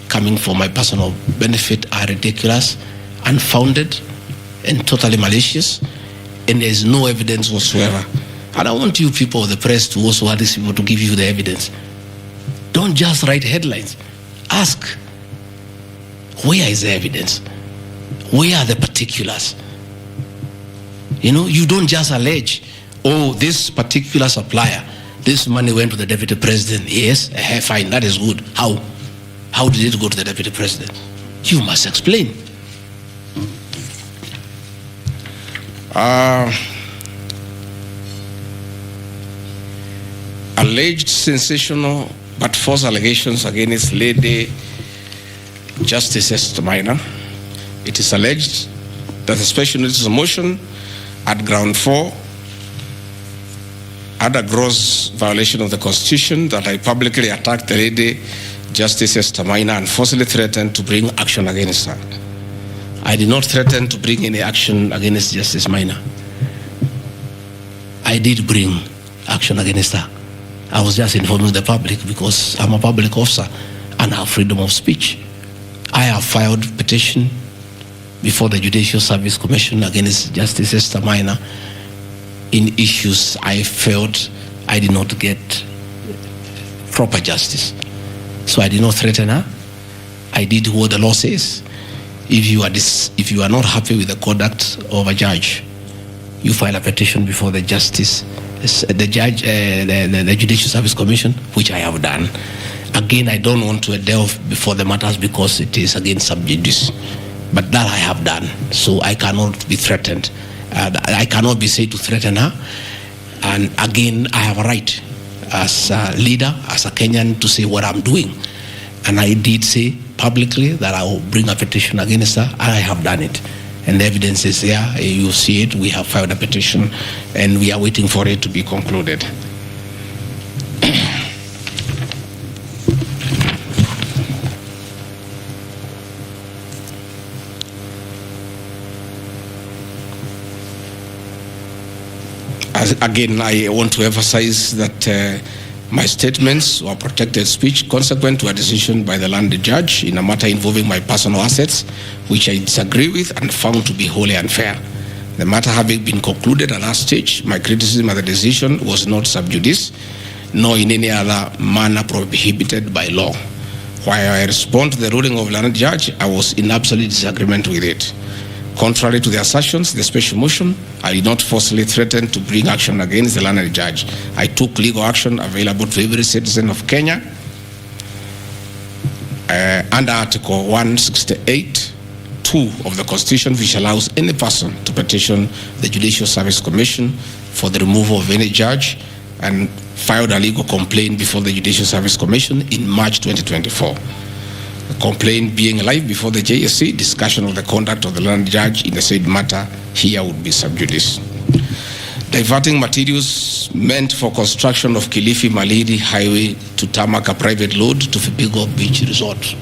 coming for my personal benefit, are ridiculous, unfounded and totally malicious, and there is no evidence whatsoever. And I want you people of the press to also want these people to give you the evidence. Don't just write headlines. Ask, where is the evidence? Where are the particulars? You know, you don't just allege, oh, this particular supplier, this money went to the deputy president. Yes, fine, that is good. How? How did it go to the deputy president? You must explain. Alleged sensational but false allegations against Lady Justice Esther Maina. It is alleged that the special notice of motion at ground 4 had a gross violation of the Constitution, that I publicly attacked the Lady Justice Esther Maina and forcibly threatened to bring action against her. I did not threaten to bring any action against Justice Maina. I did bring action against her. I was just informing the public because I'm a public officer and I have freedom of speech. I have filed petition before the Judicial Service Commission against Justice Esther Maina in issues I felt I did not get proper justice. So I did not threaten her. I did what the law says. If you are not happy with the conduct of a judge, you file a petition before the Judicial Service Commission, which I have done. Again, I don't want to delve before the matters because it is against sub judice, but that I have done. So I cannot be threatened. I cannot be said to threaten her. And again, I have a right as a leader, as a Kenyan, to say what I'm doing. And I did say publicly that I will bring a petition against her, and I have done it. And the evidence is there. You see it. We have filed a petition, and we are waiting for it to be concluded. Again, I want to emphasize that my statements were protected speech consequent to a decision by the landed judge in a matter involving my personal assets, which I disagree with and found to be wholly unfair. The matter having been concluded at that stage, my criticism of the decision was not sub judice, nor in any other manner prohibited by law. While I respond to the ruling of the landed judge, I was in absolute disagreement with it. Contrary to the assertions, the special motion, I did not forcibly threaten to bring action against the landed judge. I took legal action available to every citizen of Kenya under Article 168(2) of the Constitution, which allows any person to petition the Judicial Service Commission for the removal of any judge, and filed a legal complaint before the Judicial Service Commission in March 2024. The complaint being live before the JSC, discussion of the conduct of the landed judge in the said matter here would be sub judice. Diverting materials meant for construction of Kilifi Malindi Highway to tarmac a private load to Vipingo Beach Resort.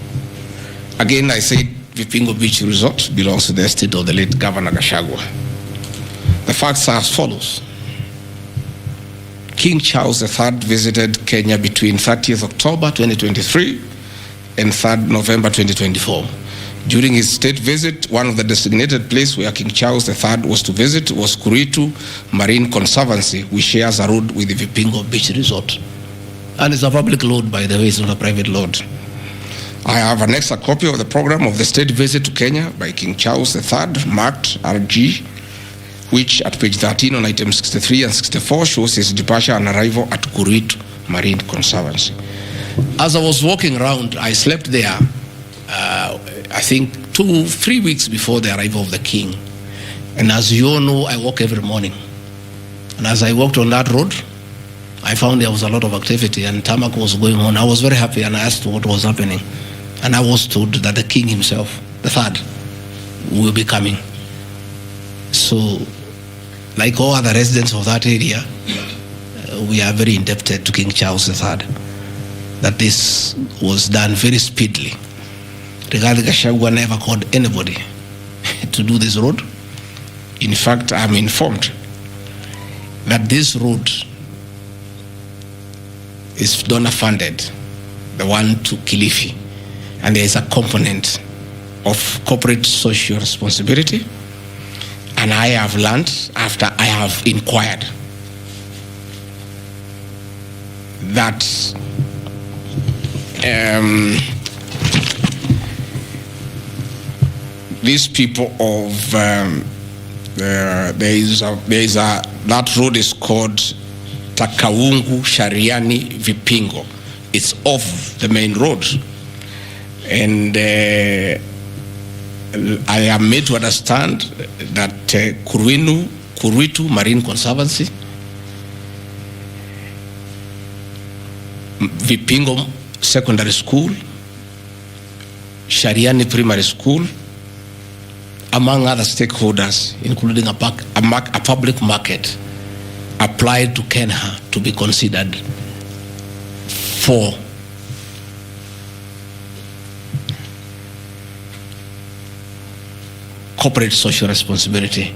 Again, I said Vipingo Beach Resort belongs to the estate of the late Governor Gachagua. The facts are as follows. King Charles III visited Kenya between 30th October 2023 and 3rd November 2024. During his state visit, one of the designated places where King Charles III was to visit was Kuritu Marine Conservancy, which shares a road with the Vipingo Beach Resort. And it's a public road, by the way, it's not a private road. I have annexed a copy of the program of the state visit to Kenya by King Charles III, marked RG, which at page 13 on item 63 and 64 shows his departure and arrival at Kuritu Marine Conservancy. As I was walking around, I slept there, I think 2-3 weeks before the arrival of the king. And as you all know, I walk every morning. And as I walked on that road, I found there was a lot of activity and tarmac was going on. I was very happy and I asked what was happening. And I was told that the king himself, the third, will be coming. So, like all other residents of that area, we are very indebted to King Charles III, that this was done very speedily. Rigathi Gachagua never called anybody to do this road. In fact, I'm informed that this road is donor funded, the one to Kilifi, and there is a component of corporate social responsibility, and I have learned after I have inquired that these people of that road is called Takaungu Shariani Vipingo. It's off the main road, and I am made to understand that Kuritu Marine Conservancy, Vipingo Secondary School, Shariani Primary School, among other stakeholders, including a public market, applied to Kenya to be considered for corporate social responsibility.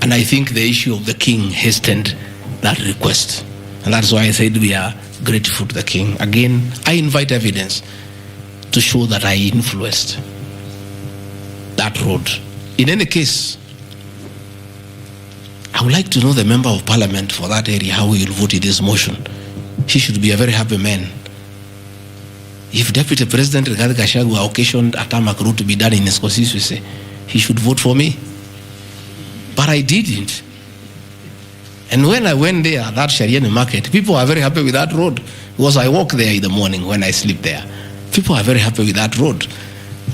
And I think the issue of the king hastened that request. And that's why I said we are grateful to the king. Again, I invite evidence to show that I influenced that road. In any case, I would like to know the member of parliament for that area, how he will vote in this motion. He should be a very happy man. If Deputy President Gachagua occasioned a tarmac road to be done in his constituency, he should vote for me. But I didn't. And when I went there, that Shariani market, people are very happy with that road, because I walk there in the morning when I sleep there. People are very happy with that road.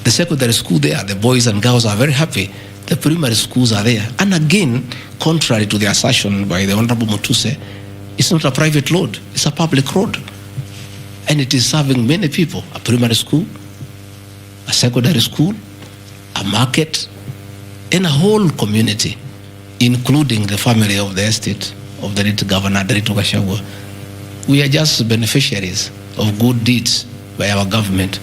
The secondary school there, the boys and girls are very happy. The primary schools are there. And again, contrary to the assertion by the Honorable Mutuse, it's not a private road, it's a public road. And it is serving many people, a primary school, a secondary school, a market, and a whole community, including the family of the estate of the late Governor Gachagua. We are just beneficiaries of good deeds by our government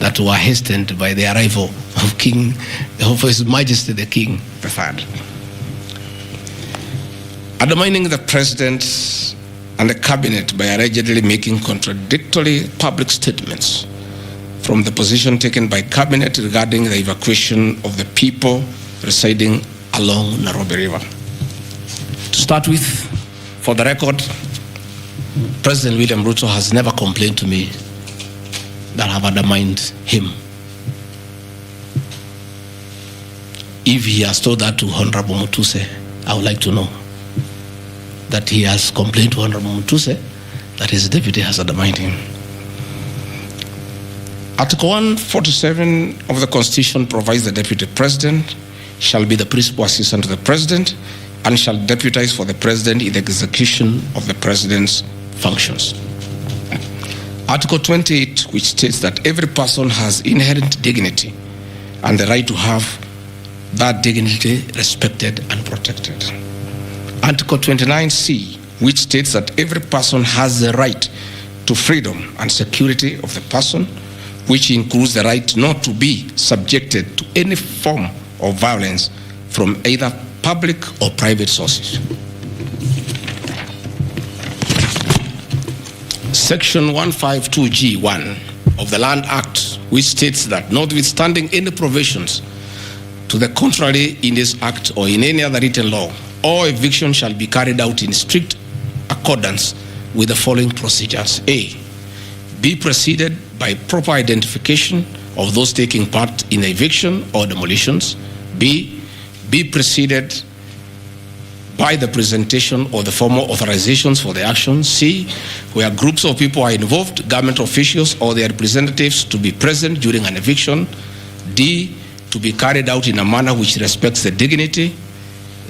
that were hastened by the arrival of His Majesty the King III. Undermining the President and the Cabinet by allegedly making contradictory public statements from the position taken by Cabinet regarding the evacuation of the people residing along Nairobi River. To start with, for the record, President William Ruto has never complained to me that I have undermined him. If he has told that to Honorable Mutuse, I would like to know that he has complained to Honorable Mutuse that his deputy has undermined him. Article 147 of the Constitution provides the Deputy President shall be the principal assistant to the President and shall deputize for the President in the execution of the President's functions. Article 28, which states that every person has inherent dignity and the right to have that dignity respected and protected. Article 29C, which states that every person has the right to freedom and security of the person, which includes the right not to be subjected to any form of violence from either public or private sources. Section 152G1 of the Land Act, which states that notwithstanding any provisions to the contrary in this act or in any other written law, all eviction shall be carried out in strict accordance with the following procedures. A, be preceded by proper identification of those taking part in the eviction or demolitions. B, be preceded by the presentation of the formal authorizations for the action. C, where groups of people are involved, government officials or their representatives to be present during an eviction. D, to be carried out in a manner which respects the dignity,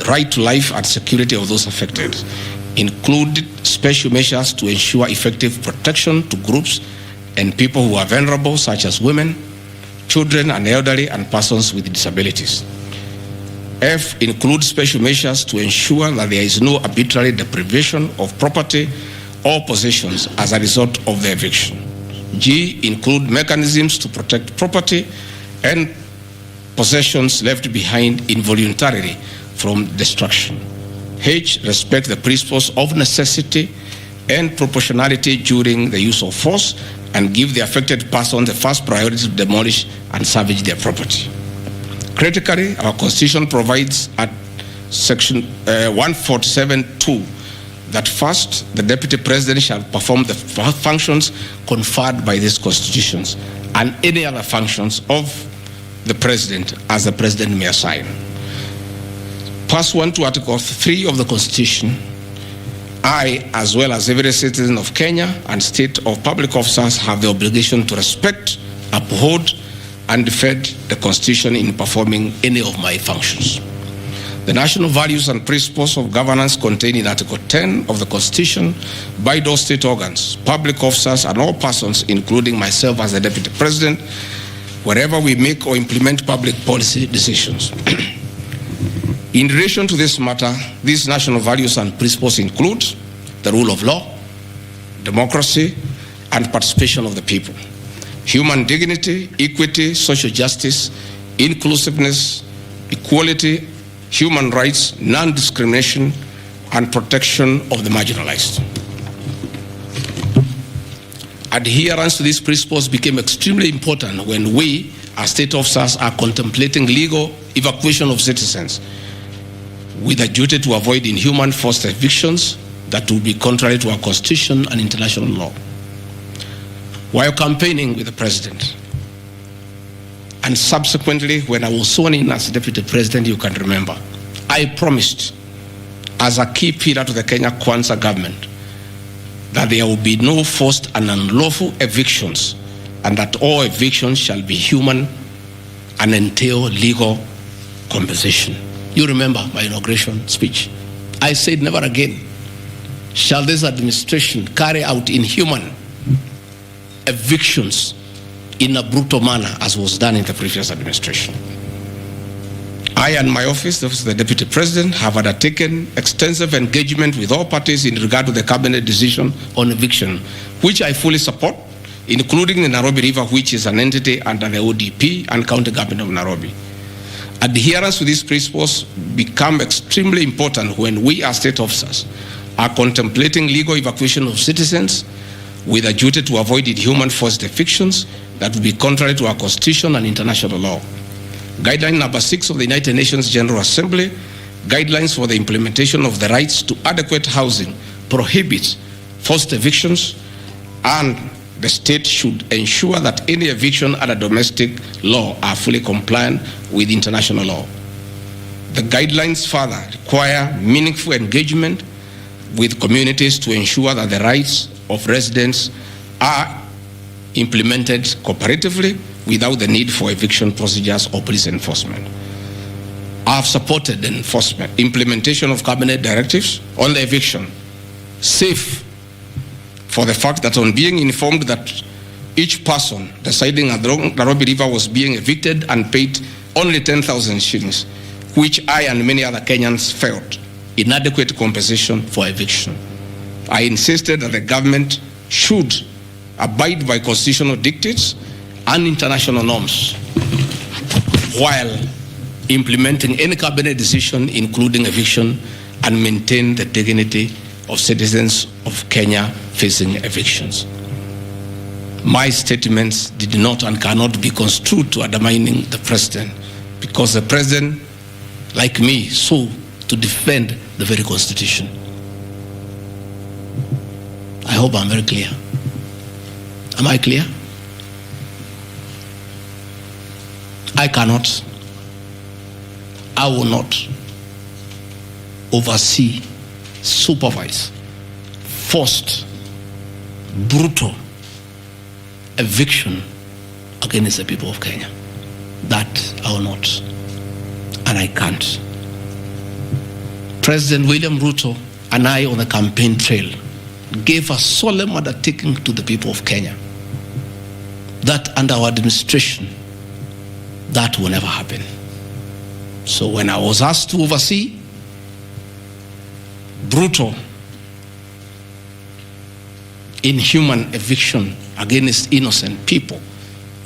right to life and security of those affected. Include special measures to ensure effective protection to groups and people who are vulnerable, such as women, children and elderly, and persons with disabilities. F, include special measures to ensure that there is no arbitrary deprivation of property or possessions as a result of the eviction. G, include mechanisms to protect property and possessions left behind involuntarily from destruction. H, respect the principles of necessity, and proportionality during the use of force, and give the affected person the first priority to demolish and salvage their property. Critically, our Constitution provides at Section 147(2) that first, the Deputy President shall perform the functions conferred by these constitutions and any other functions of the President as the President may assign. Pursuant to Article 3 of the Constitution, I, as well as every citizen of Kenya and state of public officers, have the obligation to respect, uphold, and defend the Constitution in performing any of my functions. The national values and principles of governance contained in Article 10 of the Constitution by those state organs, public officers, and all persons, including myself as the Deputy President, wherever we make or implement public policy decisions. In relation to this matter, these national values and principles include the rule of law, democracy, and participation of the people, human dignity, equity, social justice, inclusiveness, equality, human rights, non-discrimination, and protection of the marginalized. Adherence to these principles became extremely important when we, as state officers, are contemplating legal evacuation of citizens with a duty to avoid inhuman forced evictions that would be contrary to our Constitution and international law. While campaigning with the President, and subsequently when I was sworn in as Deputy President, you can remember, I promised as a key pillar to the Kenya Kwanza government that there will be no forced and unlawful evictions, and that all evictions shall be human and entail legal compensation. You remember my inauguration speech. I said never again shall this administration carry out inhuman evictions in a brutal manner as was done in the previous administration. I and my office, the Deputy President, have undertaken extensive engagement with all parties in regard to the cabinet decision on eviction, which I fully support, including the Nairobi River, which is an entity under the ODP and County Government of Nairobi. Adherence to these principles become extremely important when we as state officers are contemplating legal evacuation of citizens with a duty to avoid inhuman forced evictions that would be contrary to our Constitution and international law. Guideline number 6 of the United Nations General Assembly, guidelines for the implementation of the rights to adequate housing, prohibits forced evictions, and the state should ensure that any eviction under domestic law are fully compliant with international law. The guidelines further require meaningful engagement with communities to ensure that the rights of residents are implemented cooperatively without the need for eviction procedures or police enforcement. I have supported the implementation of cabinet directives on the eviction, safe for the fact that on being informed that each person residing at the Nairobi River was being evicted and paid only 10,000 shillings, which I and many other Kenyans felt inadequate compensation for eviction. I insisted that the government should abide by constitutional dictates and international norms while implementing any cabinet decision, including eviction, and maintain the dignity of citizens of Kenya facing evictions. My statements did not and cannot be construed to undermining the President, because the President, like me, sought to defend the very Constitution. I hope I'm very clear. Am I clear? I cannot, I will not oversee, supervise forced, brutal eviction against the people of Kenya. That I will not, and I can't. President William Ruto and I on the campaign trail gave a solemn undertaking to the people of Kenya that under our administration, that will never happen. So when I was asked to oversee brutal, inhuman eviction against innocent people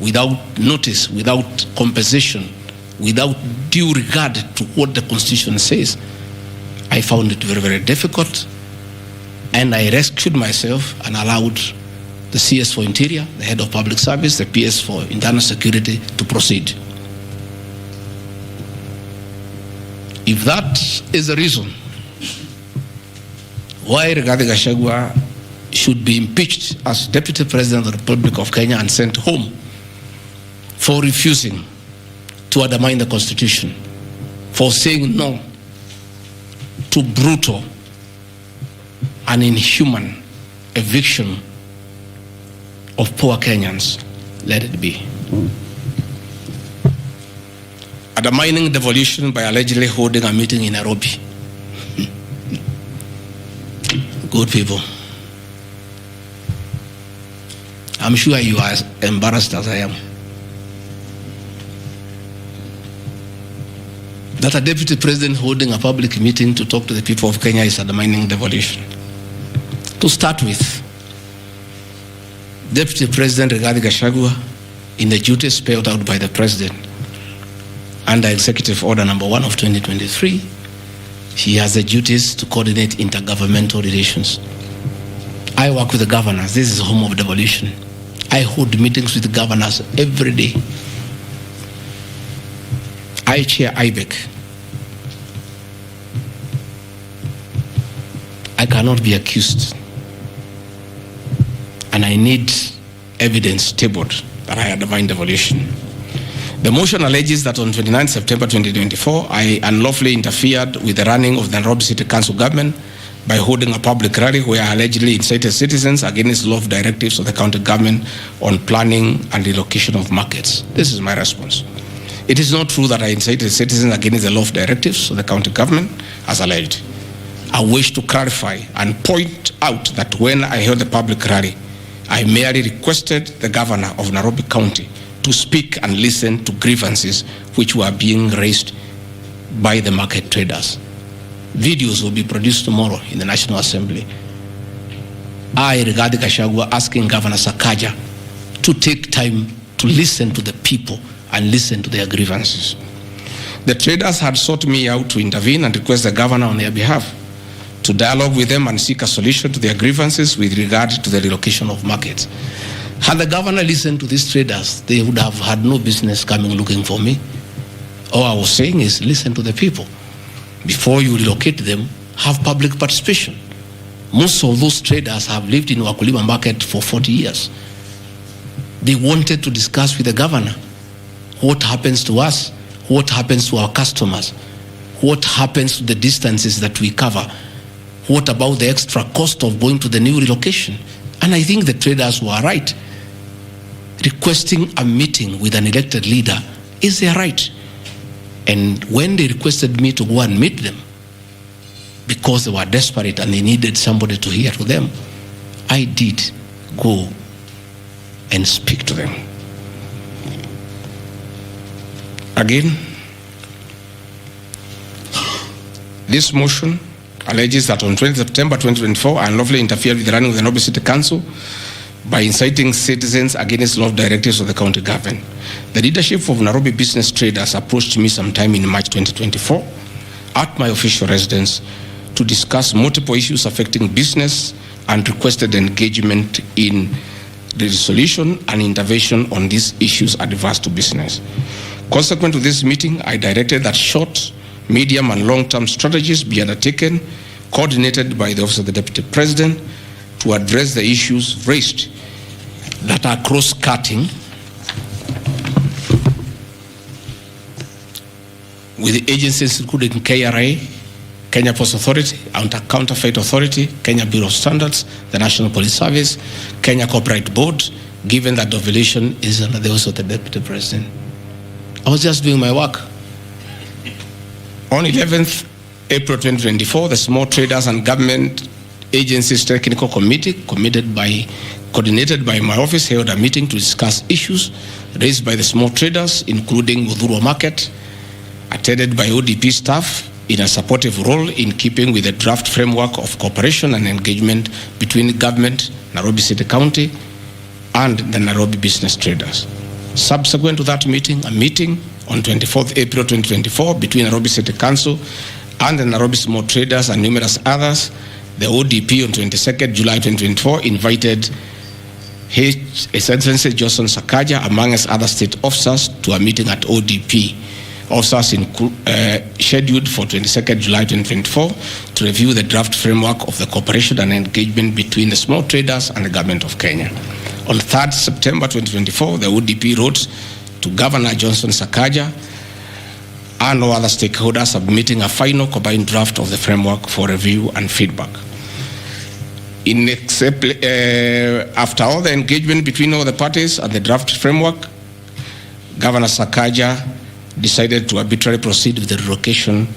without notice, without compensation, without due regard to what the Constitution says, I found it very, very difficult And I rescued myself and allowed the CS for Interior, the Head of Public Service, the PS for Internal Security to proceed. If that is the reason why Rigathi Gachagua should be impeached as Deputy President of the Republic of Kenya and sent home for refusing to undermine the Constitution, for saying no to brutal and inhuman eviction of poor Kenyans, let it be. Undermining devolution by allegedly holding a meeting in Nairobi. Good people. I'm sure you are as embarrassed as I am. That a deputy president holding a public meeting to talk to the people of Kenya is undermining devolution. To start with, Deputy President Rigathi Gachagua, in the duties spelled out by the President under Executive Order number 1 of 2023, he has the duties to coordinate intergovernmental relations. I work with the governors. This is the home of devolution. I hold meetings with the governors every day. I chair IBEC. I cannot be accused. And I need evidence tabled that I undermined devolution. The motion alleges that on 29 September 2024, I unlawfully interfered with the running of the Nairobi City Council government by holding a public rally where I allegedly incited citizens against law of directives of the county government on planning and relocation of markets. This is my response. It is not true that I incited citizens against the law of directives of the county government, as alleged. I wish to clarify and point out that when I held the public rally, I merely requested the governor of Nairobi County to speak and listen to grievances which were being raised by the market traders. Videos will be produced tomorrow in the National Assembly. I, Rigathi Gachagua, asking Governor Sakaja to take time to listen to the people and listen to their grievances. The traders had sought me out to intervene and request the governor on their behalf to dialogue with them and seek a solution to their grievances with regard to the relocation of markets. Had the governor listened to these traders, they would have had no business coming looking for me. All I was saying is listen to the people. Before you relocate them, have public participation. Most of those traders have lived in Wakulima market for 40 years. They wanted to discuss with the governor what happens to us, what happens to our customers, what happens to the distances that we cover, what about the extra cost of going to the new relocation. And I think the traders were right. Requesting a meeting with an elected leader is their right. And when they requested me to go and meet them, because they were desperate and they needed somebody to hear to them, I did go and speak to them. Again, this motion alleges that on 20 September 2024, I unlawfully interfered with the running of the Nairobi City Council by inciting citizens against law of directives of the county government. The leadership of Nairobi business traders approached me sometime in March 2024 at my official residence to discuss multiple issues affecting business and requested engagement in the resolution and intervention on these issues adverse to business. Consequent to this meeting, I directed that short, medium and long-term strategies be undertaken, coordinated by the Office of the Deputy President, to address the issues raised that are cross-cutting with the agencies including KRA, Kenya Post Authority, Counterfeit Authority, Kenya Bureau of Standards, the National Police Service, Kenya Copyright Board, given that devolution is under the Office of the Deputy President. I was just doing my work. On 11th April 2024, the Small Traders and Government Agencies Technical Committee, coordinated by my office, held a meeting to discuss issues raised by the small traders, including Udhuru Market, attended by ODP staff in a supportive role in keeping with the draft framework of cooperation and engagement between government, Nairobi City County, and the Nairobi business traders. Subsequent to that meeting, a meeting on 24th April 2024 between Nairobi City Council and the Nairobi small traders and numerous others, the ODP on 22nd July 2024 invited His Excellency Johnson Sakaja, amongst other state officers, to a meeting at ODP. Officers scheduled for 22nd July 2024 to review the draft framework of the cooperation and engagement between the small traders and the government of Kenya. On 3rd September 2024, the ODP wrote to Governor Johnson Sakaja and all other stakeholders, submitting a final combined draft of the framework for review and feedback. After all the engagement between all the parties and the draft framework, Governor Sakaja decided to arbitrarily proceed with the relocation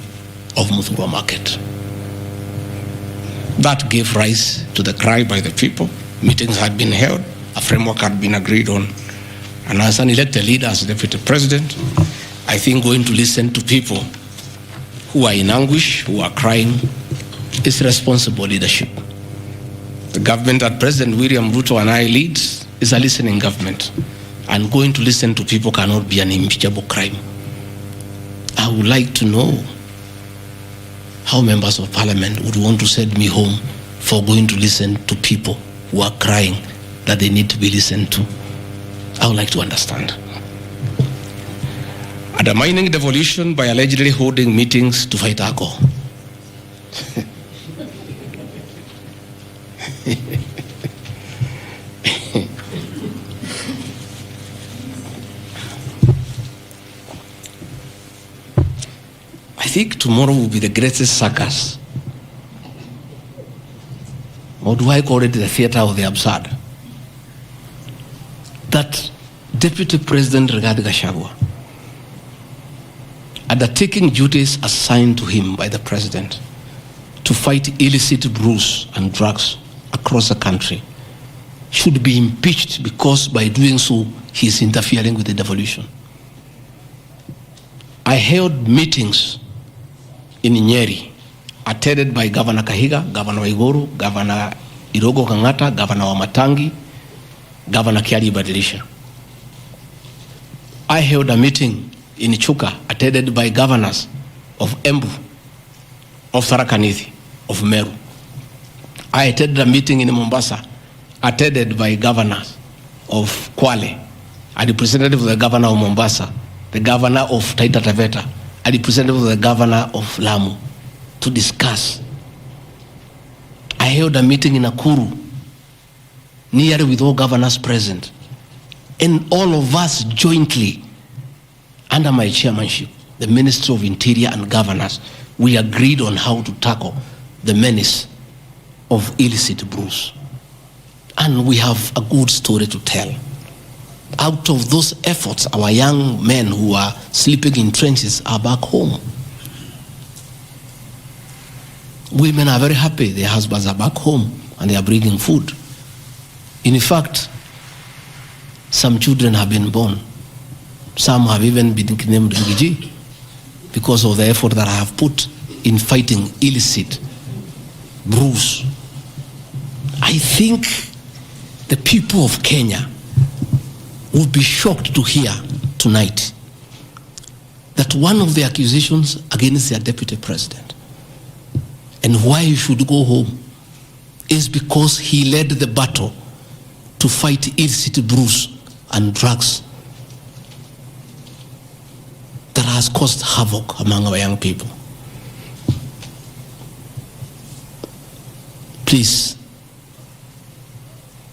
of Muthurwa Market. That gave rise to the cry by the people. Meetings had been held, a framework had been agreed on, and as an elected leader, as Deputy President, I think going to listen to people who are in anguish, who are crying, is responsible leadership. The government that President William Ruto and I lead is a listening government, and going to listen to people cannot be an impeachable crime. I would like to know how members of parliament would want to send me home for going to listen to people who are crying that they need to be listened to. I would like to understand. Undermining devolution by allegedly holding meetings to fight alcohol. I think tomorrow will be the greatest circus. Or do I call it the theater of the absurd? That Deputy President Gachagua, undertaking duties assigned to him by the President to fight illicit brews and drugs across the country, should be impeached because by doing so, he is interfering with the devolution. I held meetings in Nyeri, attended by Governor Kahiga, Governor Waiguru, Governor Irogo Kangata, Governor Wamatangi, Governor Kiari Badilisha. I held a meeting in Chuka, attended by governors of Embu, of Tharaka Nithi, of Meru. I attended a meeting in Mombasa, attended by governors of Kwale, a representative of the governor of Mombasa, the governor of Taita Taveta, a representative of the governor of Lamu, to discuss. I held a meeting in Nakuru, nearly with all governors present, and all of us jointly, under my chairmanship, the Ministry of Interior and Governors, we agreed on how to tackle the menace of illicit brews. And we have a good story to tell. Out of those efforts, our young men who are sleeping in trenches are back home. Women are very happy. Their husbands are back home and they are bringing food. In fact, some children have been born. Some have even been named Rigiji because of the effort that I have put in fighting illicit brews. I think the people of Kenya would be shocked to hear tonight that one of the accusations against their deputy president and why he should go home is because he led the battle to fight illicit brews and drugs that has caused havoc among our young people. Please,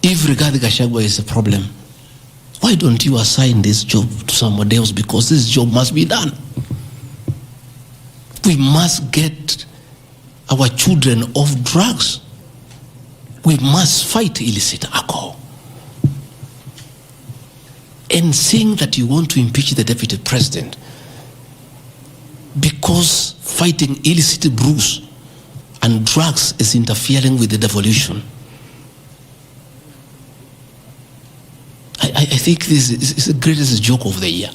if Rigathi Gachagua is a problem, why don't you assign this job to somebody else? Because this job must be done. We must get our children off drugs. We must fight illicit alcohol. And saying that you want to impeach the deputy president because fighting illicit brews and drugs is interfering with the devolution. I think this is the greatest joke of the year.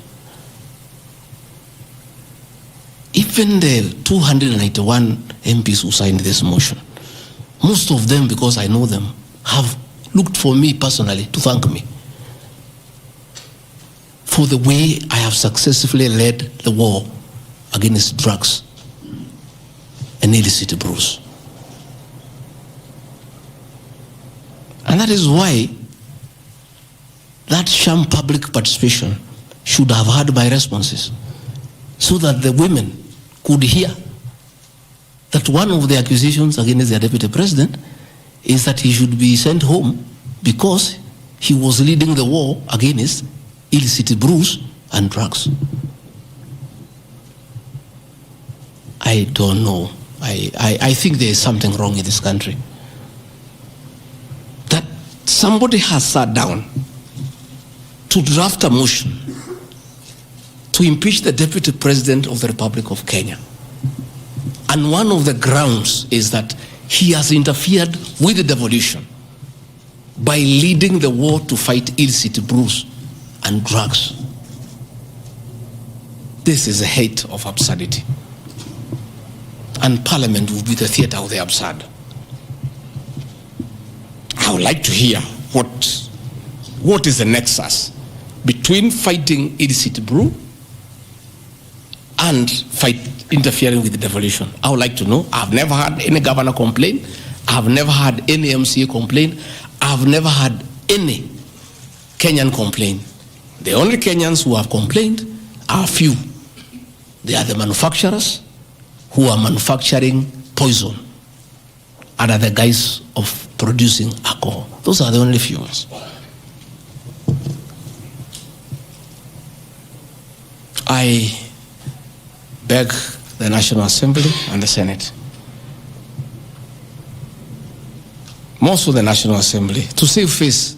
Even the 291 MPs who signed this motion, most of them, because I know them, have looked for me personally to thank me for the way I have successfully led the war against drugs and illicit brews. And that is why that sham public participation should have had my responses, so that the women could hear that one of the accusations against the Deputy President is that he should be sent home because he was leading the war against illicit brews and drugs. I don't know. I think there is something wrong in this country. That somebody has sat down to draft a motion to impeach the Deputy President of the Republic of Kenya. And one of the grounds is that he has interfered with the devolution by leading the war to fight illicit brews and drugs. This is a height of absurdity. And Parliament will be the theater of the absurd. I would like to hear what is the nexus between fighting illicit brew and interfering with the devolution. I would like to know. I've never had any governor complain. I've never had any MCA complain. I've never had any Kenyan complain. The only Kenyans who have complained are few. They are the manufacturers who are manufacturing poison under the guise of producing alcohol. Those are the only few ones. I beg the National Assembly and the Senate, most of the National Assembly, to save face,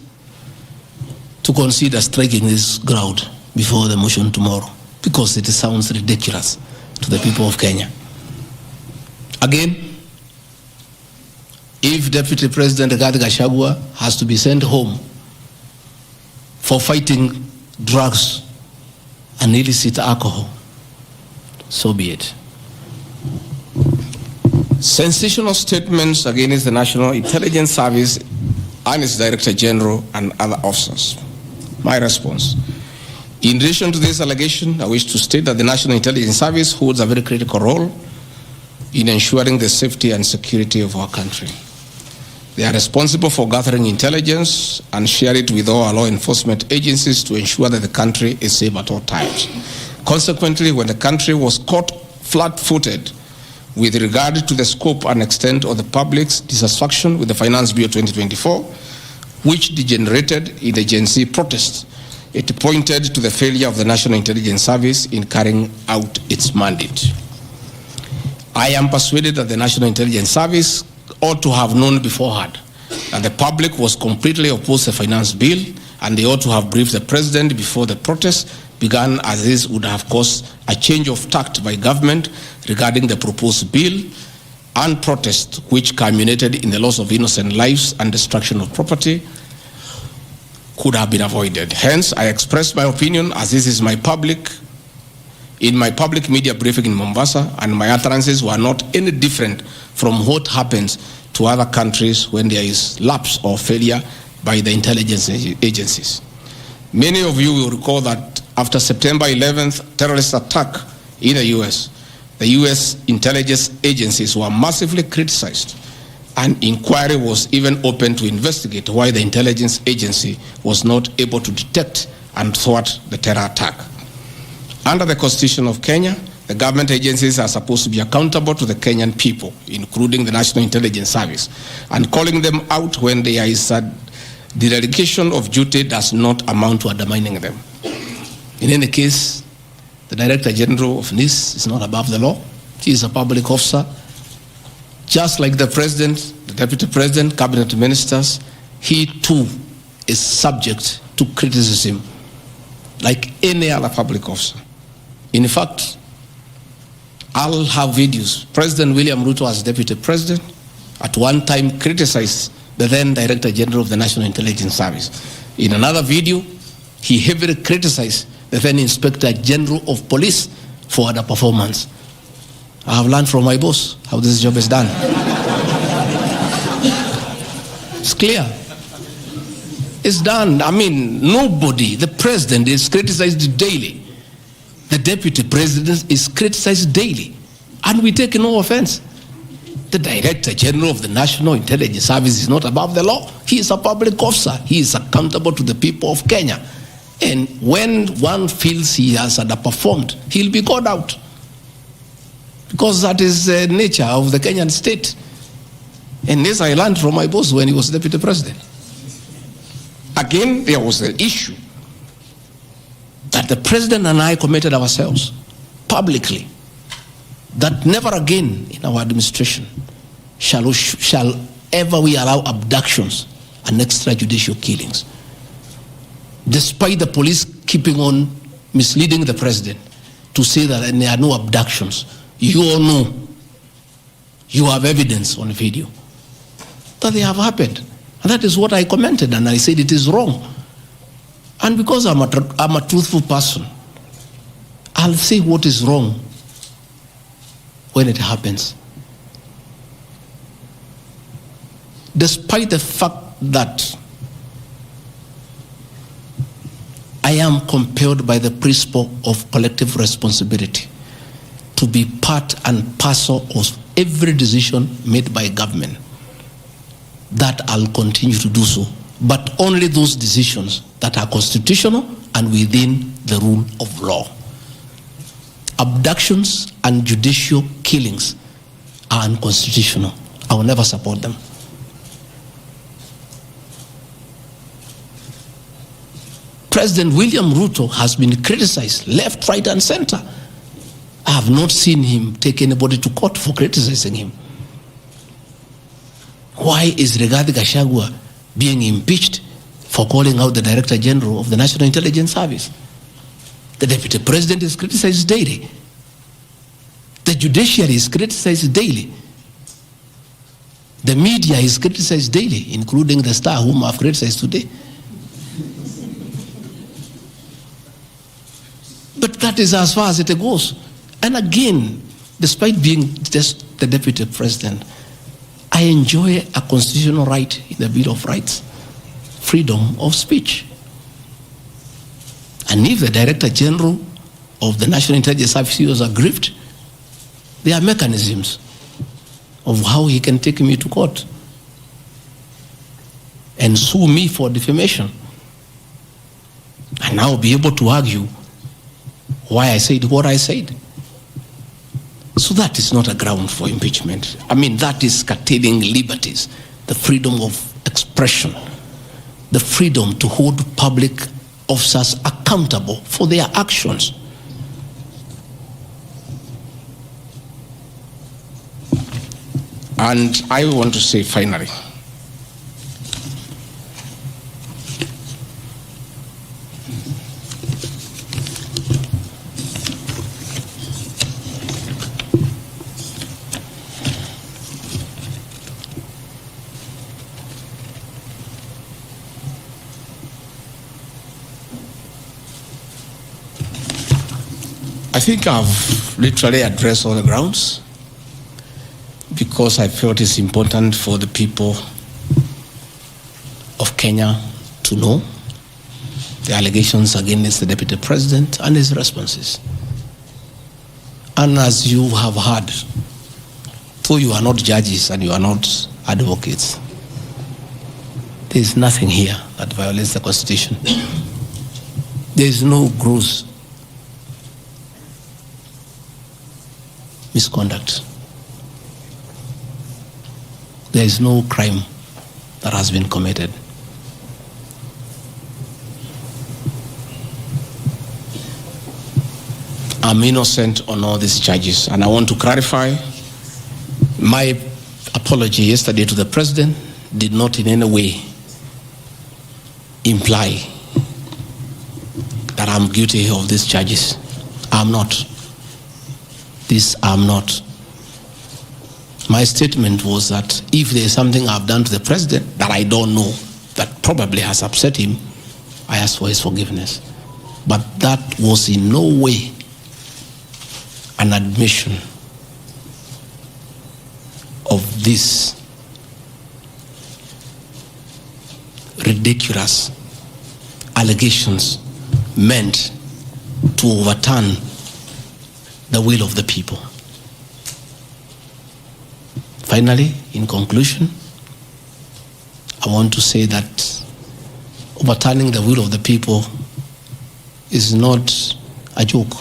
to consider striking this ground before the motion tomorrow, because it sounds ridiculous to the people of Kenya. Again, if Deputy President Gachagua has to be sent home for fighting drugs and illicit alcohol, so be it. Sensational statements against the National Intelligence Service and its Director General and other officers. My response. In relation to this allegation, I wish to state that the National Intelligence Service holds a very critical role in ensuring the safety and security of our country. They are responsible for gathering intelligence and share it with all our law enforcement agencies to ensure that the country is safe at all times. Consequently, when the country was caught flat-footed with regard to the scope and extent of the public's dissatisfaction with the Finance Bill 2024, which degenerated in the Gen Z protests, it pointed to the failure of the National Intelligence Service in carrying out its mandate. I am persuaded that the National Intelligence Service ought to have known beforehand that the public was completely opposed to the Finance Bill, and they ought to have briefed the President before the protests began, as this would have caused a change of tact by government regarding the proposed bill, and protest which culminated in the loss of innocent lives and destruction of property could have been avoided. Hence, I express my opinion, as this is in my public media briefing in Mombasa, and my utterances were not any different from what happens to other countries when there is lapse or failure by the intelligence agencies. Many of you will recall that after September 11th terrorist attack in the US, the US intelligence agencies were massively criticized, and inquiry was even opened to investigate why the intelligence agency was not able to detect and thwart the terror attack. Under the Constitution of Kenya, the government agencies are supposed to be accountable to the Kenyan people, including the National Intelligence Service, and calling them out when there is a dereliction of duty does not amount to undermining them. In any case, the Director General of NIS is not above the law. He is a public officer. Just like the President, the Deputy President, Cabinet Ministers, he too is subject to criticism like any other public officer. In fact, I'll have videos. President William Ruto, as Deputy President, at one time criticized the then Director General of the National Intelligence Service. In another video, he heavily criticized the then Inspector General of Police for the performance. I have learned from my boss how this job is done. It's clear. It's done. I mean, nobody, the President is criticized daily. The Deputy President is criticized daily. And we take no offense. The Director General of the National Intelligence Service is not above the law. He is a public officer. He is accountable to the people of Kenya. And when one feels he has underperformed, he'll be called out. Because that is the nature of the Kenyan state. And this I learned from my boss when he was Deputy President. Again, there was the issue that the President and I committed ourselves publicly that never again in our administration shall ever we allow abductions and extrajudicial killings. Despite the police keeping on misleading the President to say that there are no abductions, you all know, you have evidence on video that they have happened. And that is what I commented, and I said it is wrong. And because I'm a truthful person, I'll say what is wrong when it happens. Despite the fact that I am compelled by the principle of collective responsibility to be part and parcel of every decision made by government, that I'll continue to do so, but only those decisions that are constitutional and within the rule of law. Abductions and judicial killings are unconstitutional. I will never support them. President William Ruto has been criticized left, right, and center. I have not seen him take anybody to court for criticizing him. Why is Rigathi Gachagua being impeached for calling out the Director General of the National Intelligence Service? The Deputy President is criticized daily. The judiciary is criticized daily. The media is criticized daily, including the Star, whom I've criticized today. But that is as far as it goes. And again, despite being just the Deputy President, I enjoy a constitutional right in the Bill of Rights, freedom of speech. And if the Director General of the National Intelligence Service was aggrieved, there are mechanisms of how he can take me to court and sue me for defamation. And I'll be able to argue why I said what I said. So that is not a ground for impeachment. I mean, that is curtailing liberties, the freedom of expression, the freedom to hold public officers accountable for their actions. And I want to say finally, I think I've literally addressed all the grounds because I felt it's important for the people of Kenya to know the allegations against the Deputy President and his responses. And as you have heard, though you are not judges and you are not advocates, there is nothing here that violates the Constitution. There is no gross misconduct. There is no crime that has been committed. I'm innocent on all these charges, and I want to clarify my apology yesterday to the President did not in any way imply that I'm guilty of these charges. I'm not. I'm not. My statement was that if there is something I've done to the President that I don't know, that probably has upset him, I ask for his forgiveness. But that was in no way an admission of this ridiculous allegations meant to overturn the will of the people. If Finally, in conclusion, I want to say that overturning the will of the people is not a joke.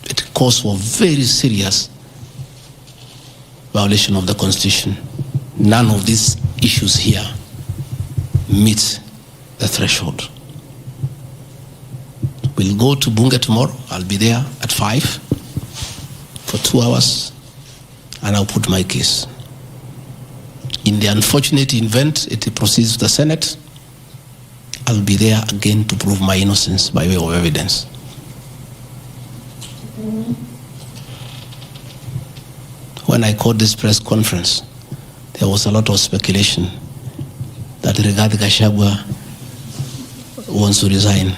It calls for very serious violation of the Constitution. None of these issues here meet the threshold. We'll go to Bunge tomorrow. I'll be there at 5 for 2 hours, and I'll put my case. In the unfortunate event it proceeds to the Senate, I'll be there again to prove my innocence by way of evidence. When I called this press conference, there was a lot of speculation that Rigathi Gachagua wants to resign.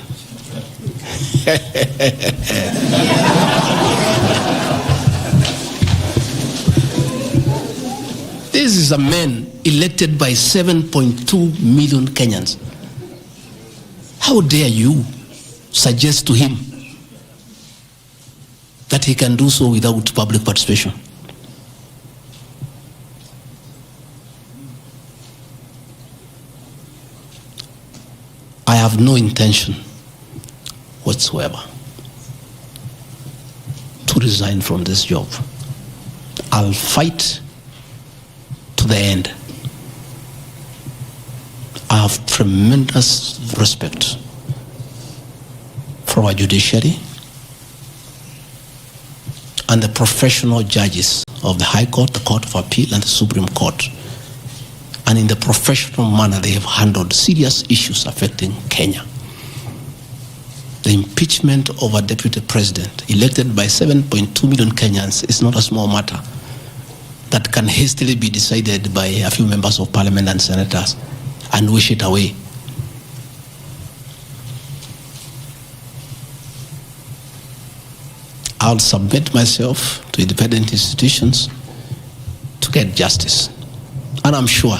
This is a man elected by 7.2 million Kenyans. How dare you suggest to him that he can do so without public participation? I have no intention whatsoever to resign from this job. I'll fight to the end. I have tremendous respect for our judiciary and the professional judges of the High Court, the Court of Appeal, and the Supreme Court. And in the professional manner, they have handled serious issues affecting Kenya. The impeachment of a deputy president elected by 7.2 million Kenyans is not a small matter that can hastily be decided by a few members of parliament and senators and wish it away. I'll submit myself to independent institutions to get justice. And I'm sure,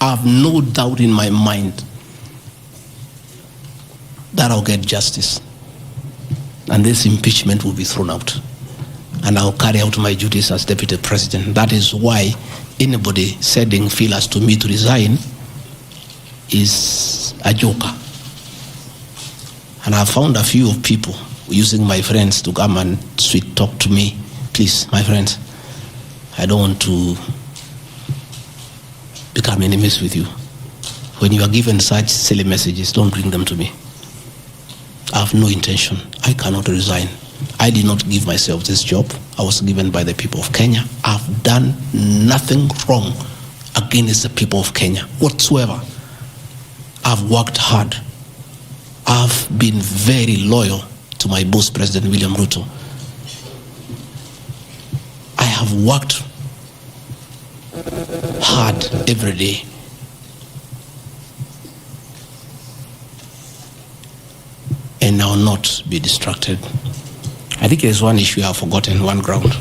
I have no doubt in my mind that I'll get justice. And this impeachment will be thrown out. And I'll carry out my duties as deputy president. That is why anybody sending feelers to me to resign is a joker. And I found a few of people using my friends to come and sweet talk to me. Please, my friends, I don't want to become enemies with you. When you are given such silly messages, don't bring them to me. I have no intention. I cannot resign. I did not give myself this job. I was given by the people of Kenya. I've done nothing wrong against the people of Kenya whatsoever. I've worked hard. I've been very loyal to my boss, President William Ruto. I have worked hard every day. And I will not be distracted. I think there's one issue I've forgotten, one ground.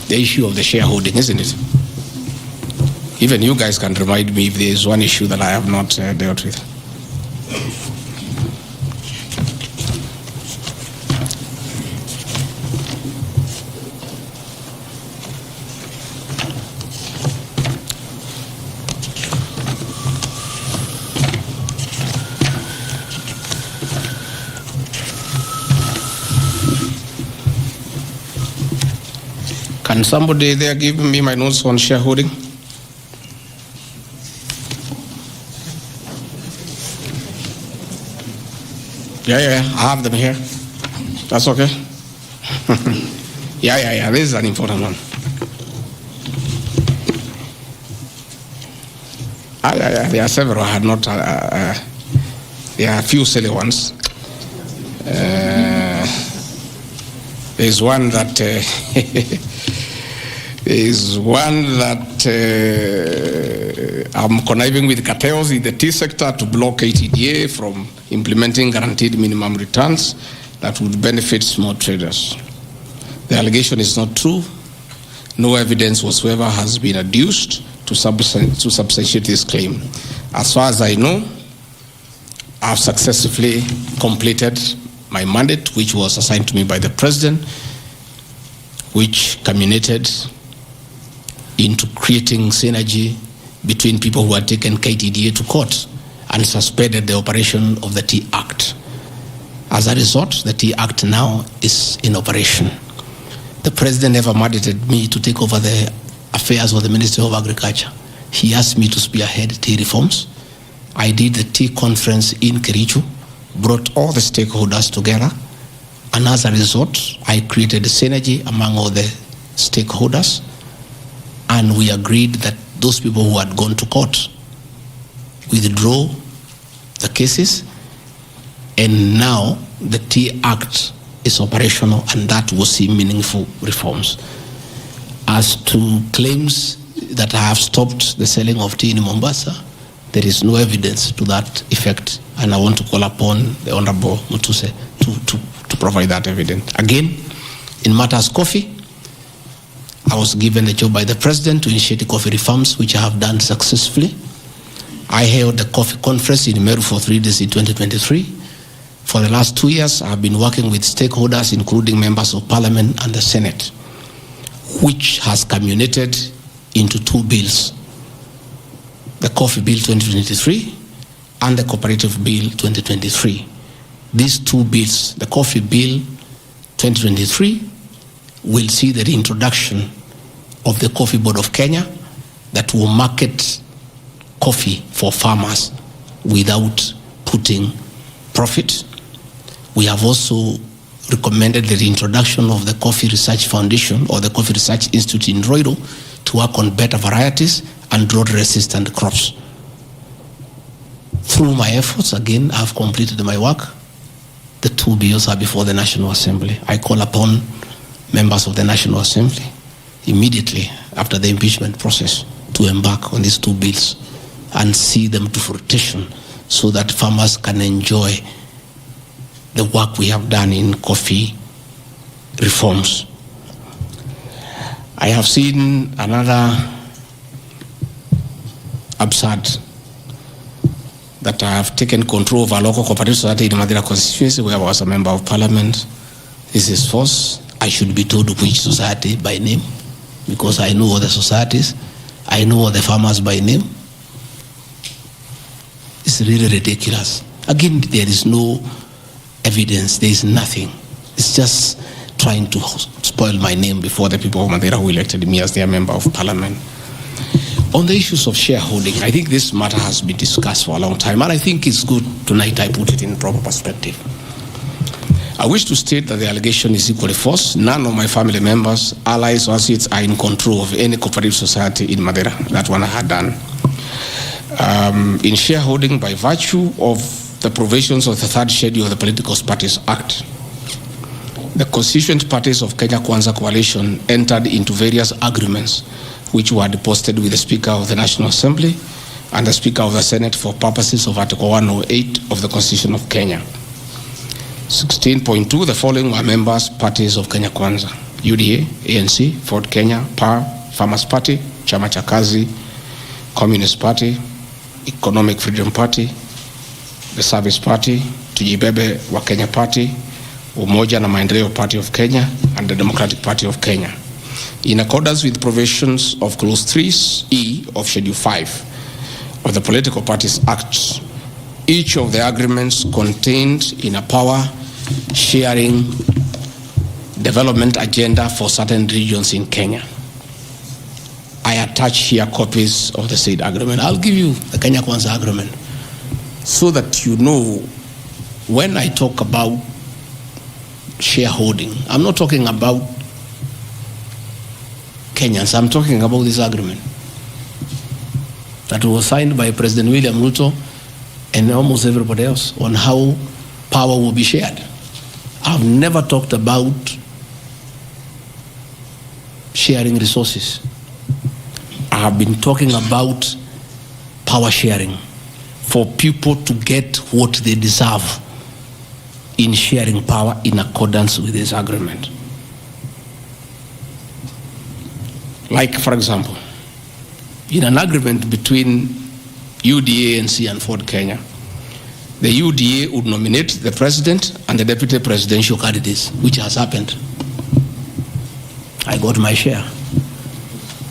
The issue of the shareholding, isn't it? Even you guys can remind me if there's one issue that I have not dealt with. Can somebody there give me my notes on shareholding? Yeah, I have them here. That's okay. Yeah, this is an important one. There are several. I had not. There are a few silly ones. There's one that I'm conniving with cartels in the tea sector to block ATDA from implementing guaranteed minimum returns that would benefit small traders. The allegation is not true. No evidence whatsoever has been adduced to substantiate this claim. As far as I know, I've successfully completed my mandate, which was assigned to me by the president, which culminated into creating synergy between people who had taken KTDA to court and suspended the operation of the Tea Act. As a result, the Tea Act now is in operation. The president never mandated me to take over the affairs of the Ministry of Agriculture. He asked me to spearhead tea reforms. I did the tea conference in Kericho, brought all the stakeholders together, and as a result, I created a synergy among all the stakeholders, and we agreed that those people who had gone to court withdraw the cases, and now the Tea Act is operational, and that will see meaningful reforms. As to claims that I have stopped the selling of tea in Mombasa, there is no evidence to that effect, and I want to call upon the Honorable Mutuse to provide that evidence. Again, in matters coffee, I was given a job by the President to initiate the coffee reforms, which I have done successfully. I held the coffee conference in Meru for 3 days in 2023. For the last 2 years, I have been working with stakeholders, including members of Parliament and the Senate, which has culminated into 2 bills, the Coffee Bill 2023 and the Cooperative Bill 2023. These 2 bills, the Coffee Bill 2023 will see the reintroduction of the Coffee Board of Kenya that will market coffee for farmers without putting profit. We have also recommended the reintroduction of the Coffee Research Foundation or the Coffee Research Institute in Roiro to work on better varieties and drought-resistant crops. Through my efforts, again, I've completed my work. The 2 bills are before the National Assembly. I call upon members of the National Assembly immediately after the impeachment process to embark on these 2 bills and see them to fruition so that farmers can enjoy the work we have done in coffee reforms. I have seen another absurd, that I have taken control of a local cooperative society in Madera constituency where I was a member of Parliament. This is false. I should be told which society by name, because I know all the societies. I know all the farmers by name. It's really ridiculous. Again, there is no evidence. There is nothing. It's just trying to spoil my name before the people of Madeira who elected me as their member of Parliament. On the issues of shareholding, I think this matter has been discussed for a long time, and I think it's good tonight I put it in proper perspective. I wish to state that the allegation is equally false. None of my family members, allies, or associates are in control of any cooperative society in Madeira. That one I had done. In shareholding by virtue of the provisions of the 3rd schedule of the Political Parties Act, the constituent parties of Kenya Kwanza Coalition entered into various agreements which were deposited with the Speaker of the National Assembly and the Speaker of the Senate for purposes of Article 108 of the Constitution of Kenya. 16.2, the following were members parties of Kenya Kwanza: UDA, ANC, Ford Kenya, PAR, Farmers Party, Chama cha Kazi, Communist Party, Economic Freedom Party, the Service Party, Tujibebe wa Kenya Party, Umoja na Maendeleo Party of Kenya, and the Democratic Party of Kenya. In accordance with provisions of Clause 3E of Schedule 5 of the Political Parties Act, each of the agreements contained in a power-sharing development agenda for certain regions in Kenya. I attach here copies of the said agreement. I'll give you the Kenya Kwanza agreement so that you know when I talk about shareholding, I'm not talking about Kenyans, I'm talking about this agreement that was signed by President William Ruto and almost everybody else on how power will be shared. I've never talked about sharing resources. I have been talking about power sharing for people to get what they deserve in sharing power in accordance with this agreement. Like, for example, in an agreement between UDA, ANC, and Ford Kenya, the UDA would nominate the president and the deputy presidential candidates, which has happened. got my share,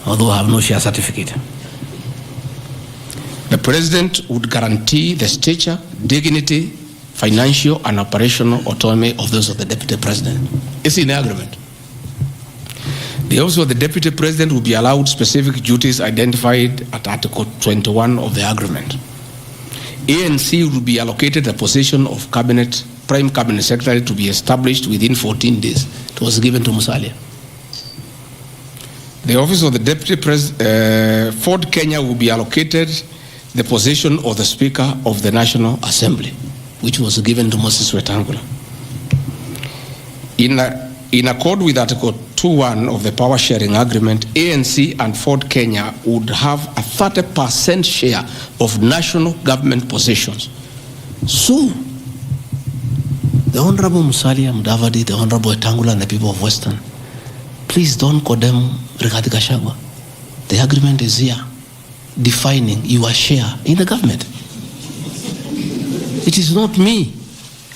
although I have no share certificate. The president would guarantee the stature, dignity, financial and operational autonomy of those of the deputy president. It's in the agreement. The office of the deputy president will be allowed specific duties identified at Article 21 of the agreement. ANC will be allocated a position of prime cabinet secretary to be established within 14 days. It was given to Musalia. The office of the deputy president, Ford Kenya will be allocated the position of the Speaker of the National Assembly, which was given to Moses Wetangula. In accord with Article 2.1 of the Power Sharing Agreement, ANC and Ford Kenya would have a 30% share of national government positions. So, the Honorable Musalia Mudavadi, the Honorable Wetangula, and the people of Western, please don't condemn Rigathi Gachagua. The agreement is here, defining your share in the government. It is not me.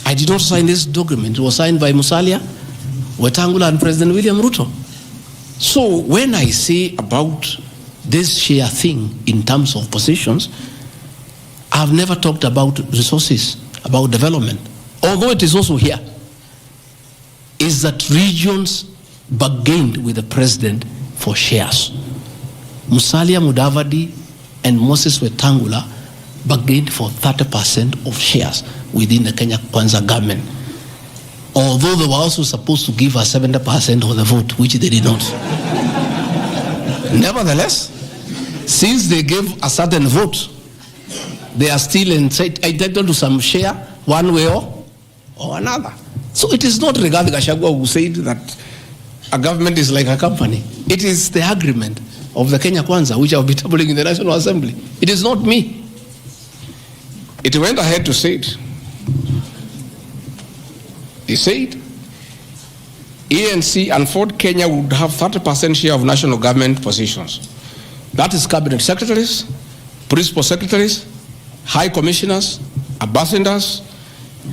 I did not sign this document. It was signed by Musalia, Wetangula, and President William Ruto. So when I say about this share thing in terms of positions, I've never talked about resources, about development. Although it is also here, is that regions bargained with the president for shares. Musalia Mudavadi and Moses Wetangula bargained for 30% of shares within the Kenya Kwanza government. Although they were also supposed to give us 70% of the vote, which they did not. Nevertheless, since they gave a certain vote, they are still entitled to some share, one way or another. So it is not Rigathi Gachagua who said that a government is like a company. It is the agreement of the Kenya Kwanza, which I will be tabling in the National Assembly. It is not me. It went ahead to say it. He said, ANC and Ford Kenya would have 30% share of national government positions. That is cabinet secretaries, principal secretaries, high commissioners, ambassadors,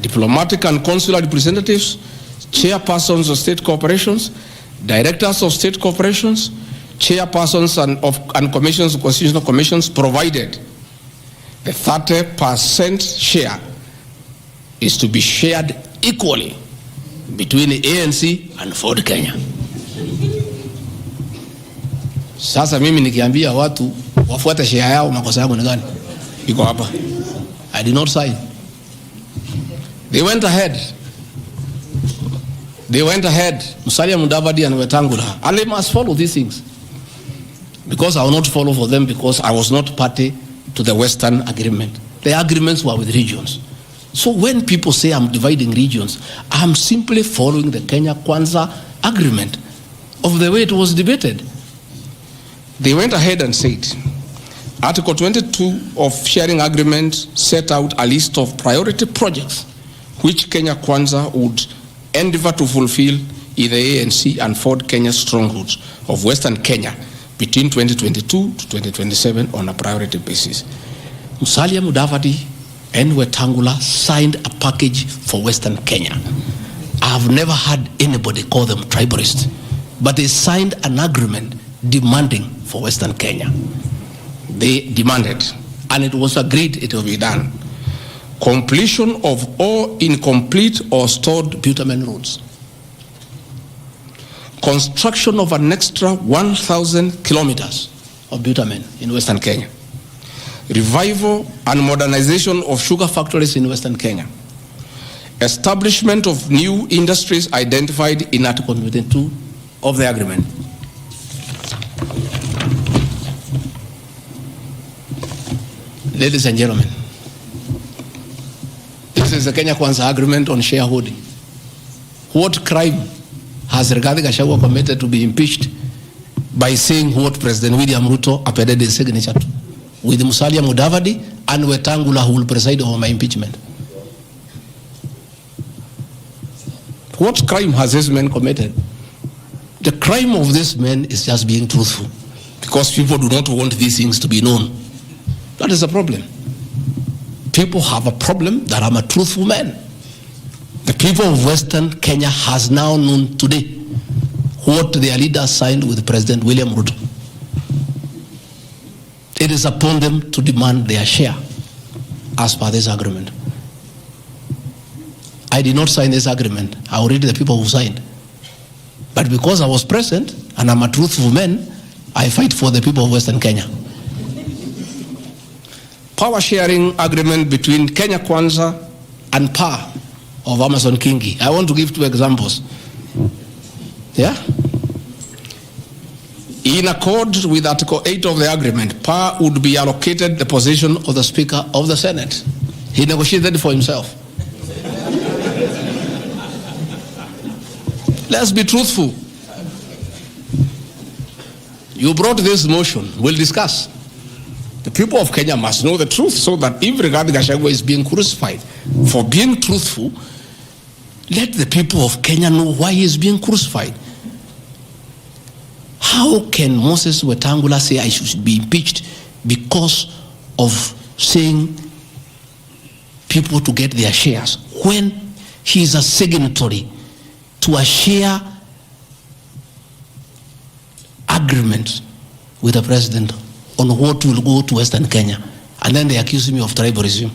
diplomatic and consular representatives, chairpersons of state corporations, directors of state corporations, chairpersons and commissions, constitutional commissions, provided the 30% share is to be shared equally between the ANC and Ford Kenya. Sasa mimi nikiambia watu wafuate share yao, makosa yangu ni gani? Iko hapa. I did not sign. They went ahead. Musalia Mudavadi and Wetangula. And they must follow these things. Because I will not follow for them because I was not party to the Western agreement. The agreements were with regions. So when people say I'm dividing regions, I'm simply following the Kenya Kwanza agreement of the way it was debated. They went ahead and said, Article 22 of sharing agreement set out a list of priority projects which Kenya Kwanza would endeavor to fulfill in the ANC and Ford Kenya strongholds of Western Kenya between 2022 to 2027 on a priority basis. Musalia Mudavadi and Wetangula signed a package for Western Kenya. I've never had anybody call them tribalists, but they signed an agreement demanding for Western Kenya. They demanded, and it was agreed it will be done. Completion of all incomplete or stored bitumen roads. Construction of an extra 1,000 kilometers of bitumen in Western Kenya. Revival and modernization of sugar factories in Western Kenya. Establishment of new industries identified in Article 22 of the agreement. Ladies and gentlemen, this is the Kenya Kwanza agreement on shareholding. What crime has Rigathi Gachagua committed to be impeached by saying what President William Ruto appended his signature to, with Musalia Mudavadi and Wetangula who will preside over my impeachment? What crime has this man committed? The crime of this man is just being truthful, because people do not want these things to be known. That is the problem. People have a problem that I'm a truthful man. The people of Western Kenya has now known today what their leaders signed with President William Ruto. It is upon them to demand their share as per this agreement. I did not sign this agreement. I will read the people who signed. But because I was present and I'm a truthful man, I fight for the people of Western Kenya. Power sharing agreement between Kenya Kwanza and PAR of Amason Kingi. I want to give 2 examples. Yeah? In accord with Article 8 of the agreement, PAR would be allocated the position of the Speaker of the Senate. He negotiated for himself. Let's be truthful. You brought this motion. We'll discuss. The people of Kenya must know the truth so that if Rigathi Gachagua is being crucified for being truthful, let the people of Kenya know why he is being crucified. How can Moses Wetangula say I should be impeached because of saying people to get their shares when he is a signatory to a share agreement with the president on what will go to Western Kenya? And then they accuse me of tribalism.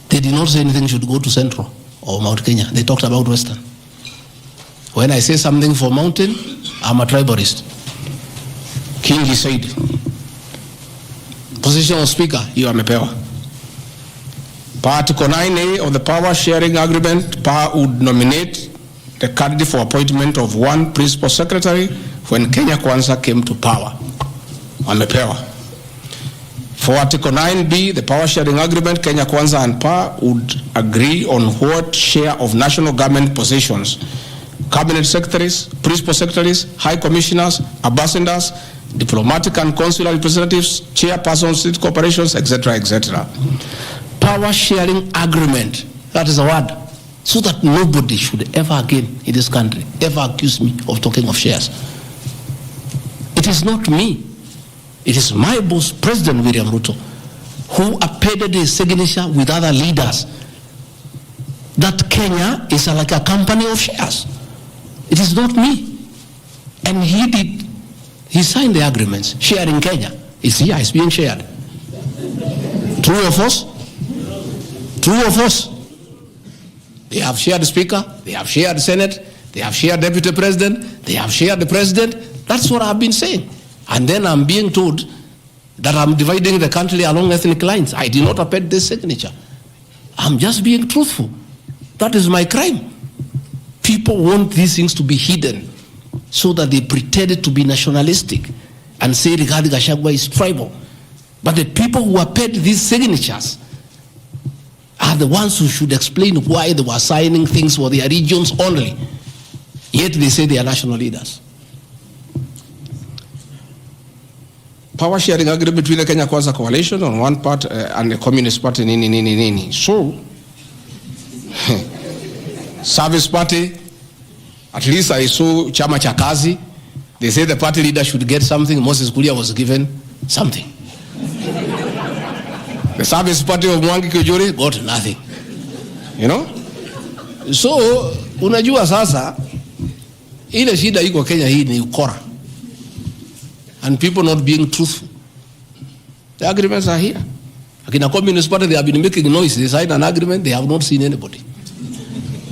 They did not say anything should go to Central or Mount Kenya. They talked about Western. When I say something for Mountain, I'm a tribalist. Kingi said, position of Speaker, you are mepewa. Article 9A of the Power Sharing Agreement, PAR would nominate the candidate for appointment of 1 principal secretary when Kenya Kwanza came to power. Amepewa. For Article 9B, the Power Sharing Agreement, Kenya Kwanza and PAR would agree on what share of national government positions, cabinet secretaries, principal secretaries, high commissioners, ambassadors, diplomatic and consular representatives, chairpersons, state corporations, etc., etc. Power sharing agreement, that is a word, so that nobody should ever again in this country ever accuse me of talking of shares. It is not me. It is my boss, President William Ruto, who appended his signature with other leaders that Kenya is like a company of shares. It is not me. And he signed the agreements. Sharing Kenya is here, it's being shared. True or false? True or false? They have shared the Speaker, they have shared the Senate, they have shared Deputy President, they have shared the President. That's what I've been saying. And then I'm being told that I'm dividing the country along ethnic lines. I did not append this signature. I'm just being truthful. That is my crime. People want these things to be hidden so that they pretend to be nationalistic and say Rigathi Gachagua is tribal. But the people who append these signatures are the ones who should explain why they were signing things for their regions only. Yet they say they are national leaders. Power sharing agreement between the Kenya Kwanza coalition on one part and the Communist Party nini. So, Service Party, at least I saw Chama cha Kazi. They say the party leader should get something. Moses Kuria was given something. The Service Party of Mwangi Kijori got nothing. You know? So, unajua sasa, ile shida iko Kenya hii ni ukora. And people not being truthful. The agreements are here. Like in a Communist Party, they have been making noise. They signed an agreement, they have not seen anybody.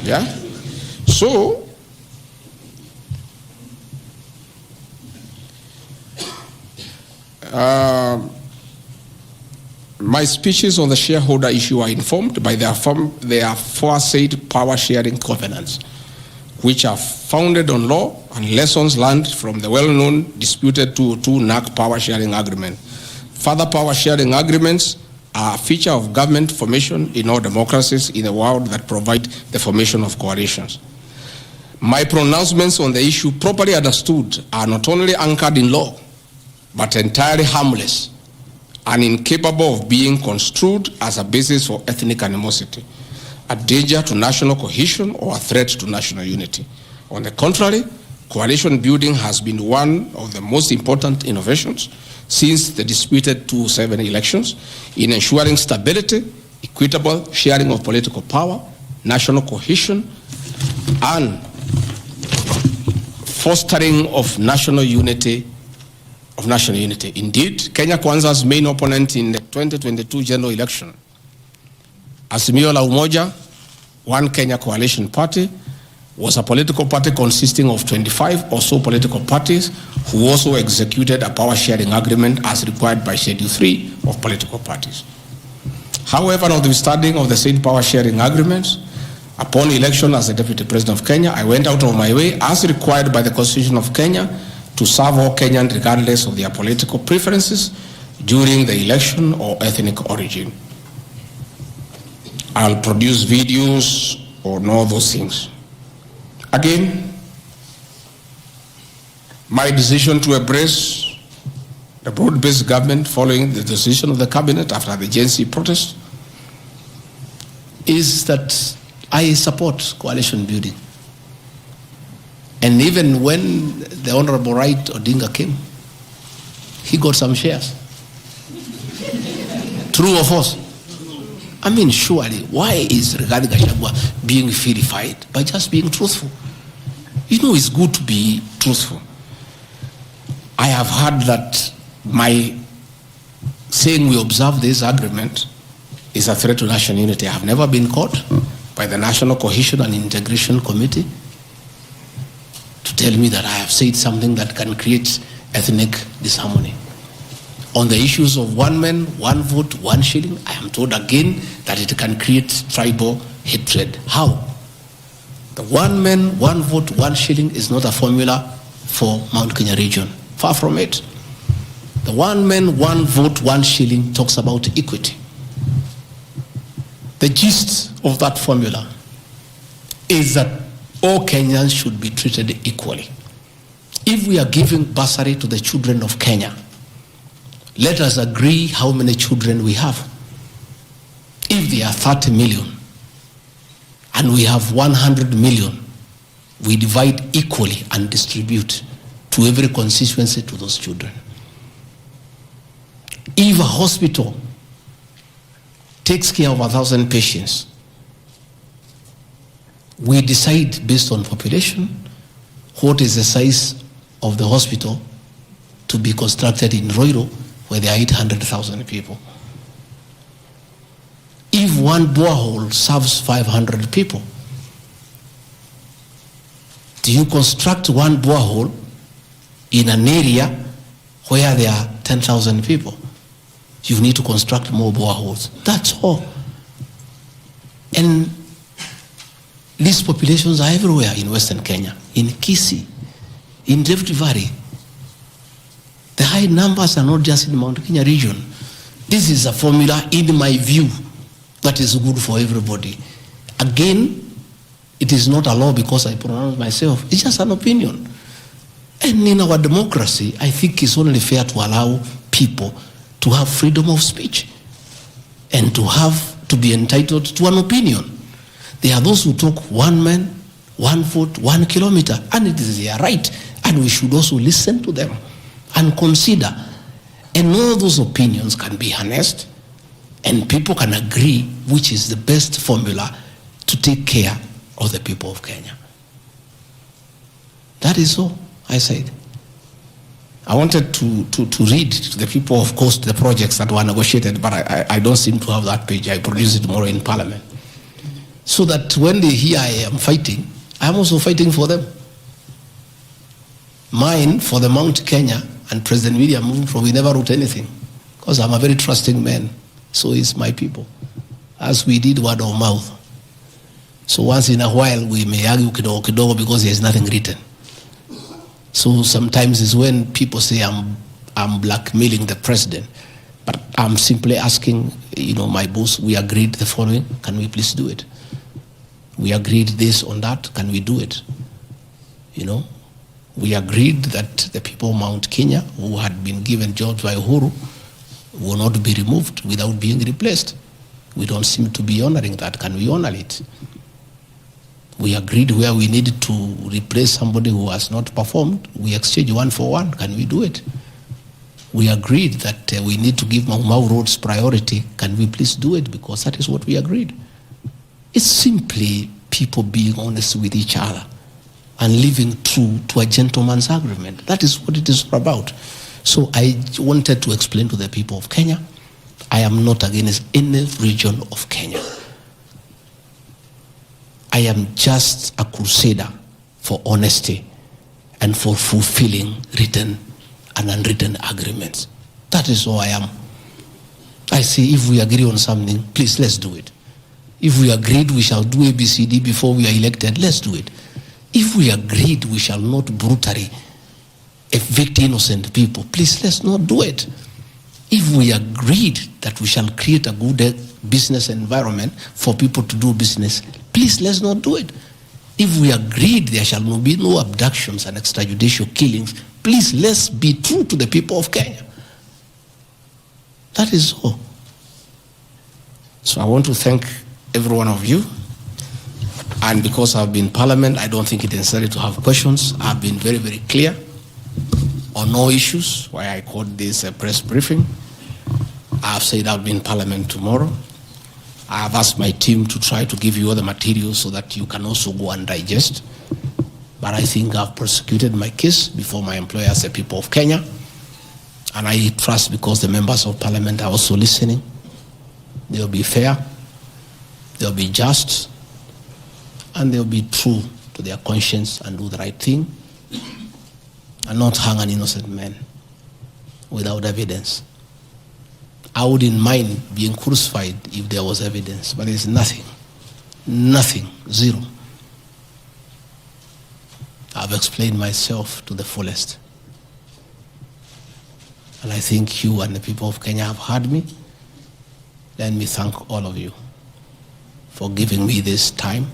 Yeah? So, my speeches on the shareholder issue are informed by their aforesaid power sharing covenants, which are founded on law and lessons learned from the well-known disputed 202 NAC power sharing agreement. Further power sharing agreements are a feature of government formation in all democracies in the world that provide the formation of coalitions. My pronouncements on the issue, properly understood, are not only anchored in law, but entirely harmless and incapable of being construed as a basis for ethnic animosity, a danger to national cohesion, or a threat to national unity. On the contrary, coalition building has been one of the most important innovations since the disputed 2007 elections in ensuring stability, equitable sharing of political power, national cohesion, and fostering of national unity. Indeed, Kenya Kwanza's main opponent in the 2022 general election, Azimio la Umoja, One Kenya Coalition Party, was a political party consisting of 25 or so political parties who also executed a power-sharing agreement as required by Schedule 3 of political parties. However, notwithstanding of the said power-sharing agreements, upon election as the Deputy President of Kenya, I went out of my way, as required by the Constitution of Kenya, to serve all Kenyans regardless of their political preferences during the election or ethnic origin. I'll produce videos on all those things. Again, my decision to embrace the broad-based government following the decision of the cabinet after the Gen Z protest is that I support coalition building. And even when the Honorable Right Odinga came, he got some shares. True or false? I mean, surely, why is Rigathi Gachagua being vilified by just being truthful? You know, it's good to be truthful. I have heard that my saying we observe this agreement is a threat to national unity. I have never been caught by the National Cohesion and Integration Committee to tell me that I have said something that can create ethnic disharmony. On the issues of one man, one vote, one shilling, I am told again that it can create tribal hatred. How? The one man, one vote, one shilling is not a formula for Mount Kenya region. Far from it. The one man, one vote, one shilling talks about equity. The gist of that formula is that all Kenyans should be treated equally. If we are giving bursary to the children of Kenya, let us agree how many children we have. If there are 30 million and we have 100 million, we divide equally and distribute to every constituency to those children. If a hospital takes care of 1,000 patients, we decide based on population what is the size of the hospital to be constructed in Roiro, where there are 800,000 people. If one borehole serves 500 people, do you construct one borehole in an area where there are 10,000 people? You need to construct more boreholes. That's all. And these populations are everywhere in Western Kenya, in Kisii, in Rift Valley. The high numbers are not just in Mount Kenya region. This is a formula, in my view, that is good for everybody. Again, it is not a law because I pronounce myself. It's just an opinion. And in our democracy, I think it's only fair to allow people to have freedom of speech and to be entitled to an opinion. There are those who talk one man, one vote, 1 kilometer, and it is their right. And we should also listen to them and consider. And all those opinions can be harnessed and people can agree which is the best formula to take care of the people of Kenya. That is all I said. I wanted to read to the people, of course, the projects that were negotiated, but I don't seem to have that page. I produce it tomorrow in Parliament. So that when they hear I am fighting, I'm also fighting for them. Mine, for the Mount Kenya and President William Ruto, we never wrote anything because I'm a very trusting man. So is my people. As we did word of mouth. So once in a while we may argue kidogo because there's nothing written. So sometimes it's when people say I'm blackmailing the president, but I'm simply asking, my boss, we agreed the following, can we please do it? We agreed this on that, can we do it? We agreed that the people of Mount Kenya who had been given jobs by Uhuru will not be removed without being replaced. We don't seem to be honoring that. Can we honor it? We agreed where we needed to replace somebody who has not performed, we exchange 1 for 1. Can we do it? We agreed that we need to give Mau roads priority. Can we please do it? Because that is what we agreed. It's simply people being honest with each other and living true to a gentleman's agreement. That is what it is about. So I wanted to explain to the people of Kenya, I am not against any region of Kenya. I am just a crusader for honesty and for fulfilling written and unwritten agreements. That is all I am. I say, if we agree on something, please, let's do it. If we agreed we shall do ABCD before we are elected, let's do it. If we agreed we shall not brutally evict innocent people, please, let's not do it. If we agreed that we shall create a good business environment for people to do business, please, let's not do it. If we agreed there shall be no abductions and extrajudicial killings, please, let's be true to the people of Kenya. That is all. So I want to thank every one of you. And because I've been in Parliament, I don't think it's necessary to have questions. I've been very, very clear on no issues, why I called this a press briefing. I've said I'll be in Parliament tomorrow. I have asked my team to try to give you all the materials so that you can also go and digest. But I think I've prosecuted my case before my employers, the people of Kenya. And I trust, because the members of Parliament are also listening, they'll be fair, they'll be just, and they'll be true to their conscience and do the right thing, and not hang an innocent man without evidence. I wouldn't mind being crucified if there was evidence, but there's nothing, zero. I've explained myself to the fullest. And I think you and the people of Kenya have heard me. Let me thank all of you for giving me this time,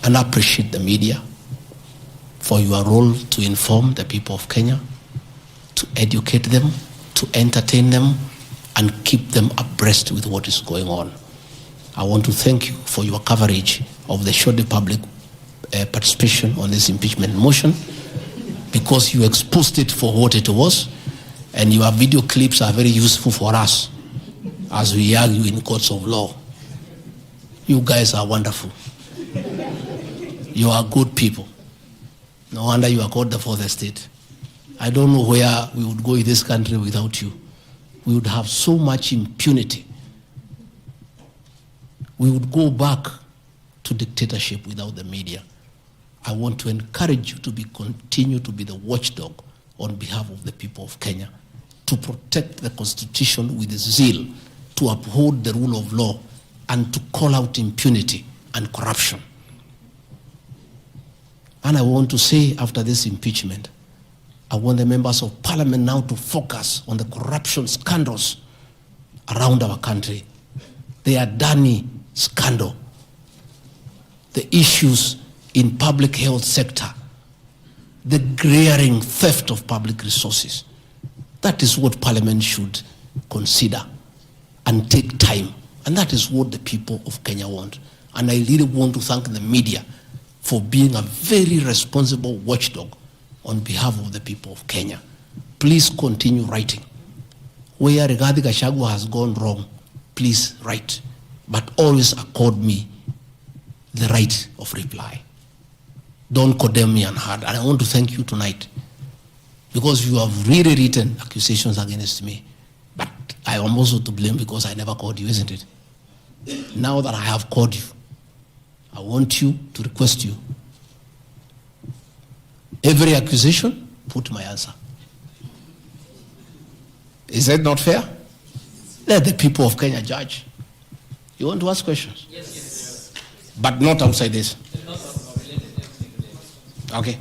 and appreciate the media for your role to inform the people of Kenya, to educate them, to entertain them, and keep them abreast with what is going on. I want to thank you for your coverage of the short public participation on this impeachment motion, because you exposed it for what it was, and your video clips are very useful for us as we argue in courts of law. You guys are wonderful. You are good people. No wonder you are called the fourth estate. I don't know where we would go in this country without you. We would have so much impunity. We would go back to dictatorship without the media. I want to encourage you to continue to be the watchdog on behalf of the people of Kenya, to protect the Constitution with zeal, to uphold the rule of law, and to call out impunity and corruption. And I want to say, after this impeachment, I want the members of Parliament now to focus on the corruption scandals around our country. The Adani scandal, the issues in public health sector, the glaring theft of public resources. That is what Parliament should consider and take time. And that is what the people of Kenya want. And I really want to thank the media for being a very responsible watchdog on behalf of the people of Kenya. Please continue writing. Where regarding Gachagua has gone wrong, please write. But always accord me the right of reply. Don't condemn me unheard. And I want to thank you tonight, because you have really written accusations against me. But I am also to blame because I never called you, isn't it? Now that I have called you, I want you to request you. Every accusation, put my answer. Is that not fair? Let the people of Kenya judge. You want to ask questions? Yes. But not outside this. Okay.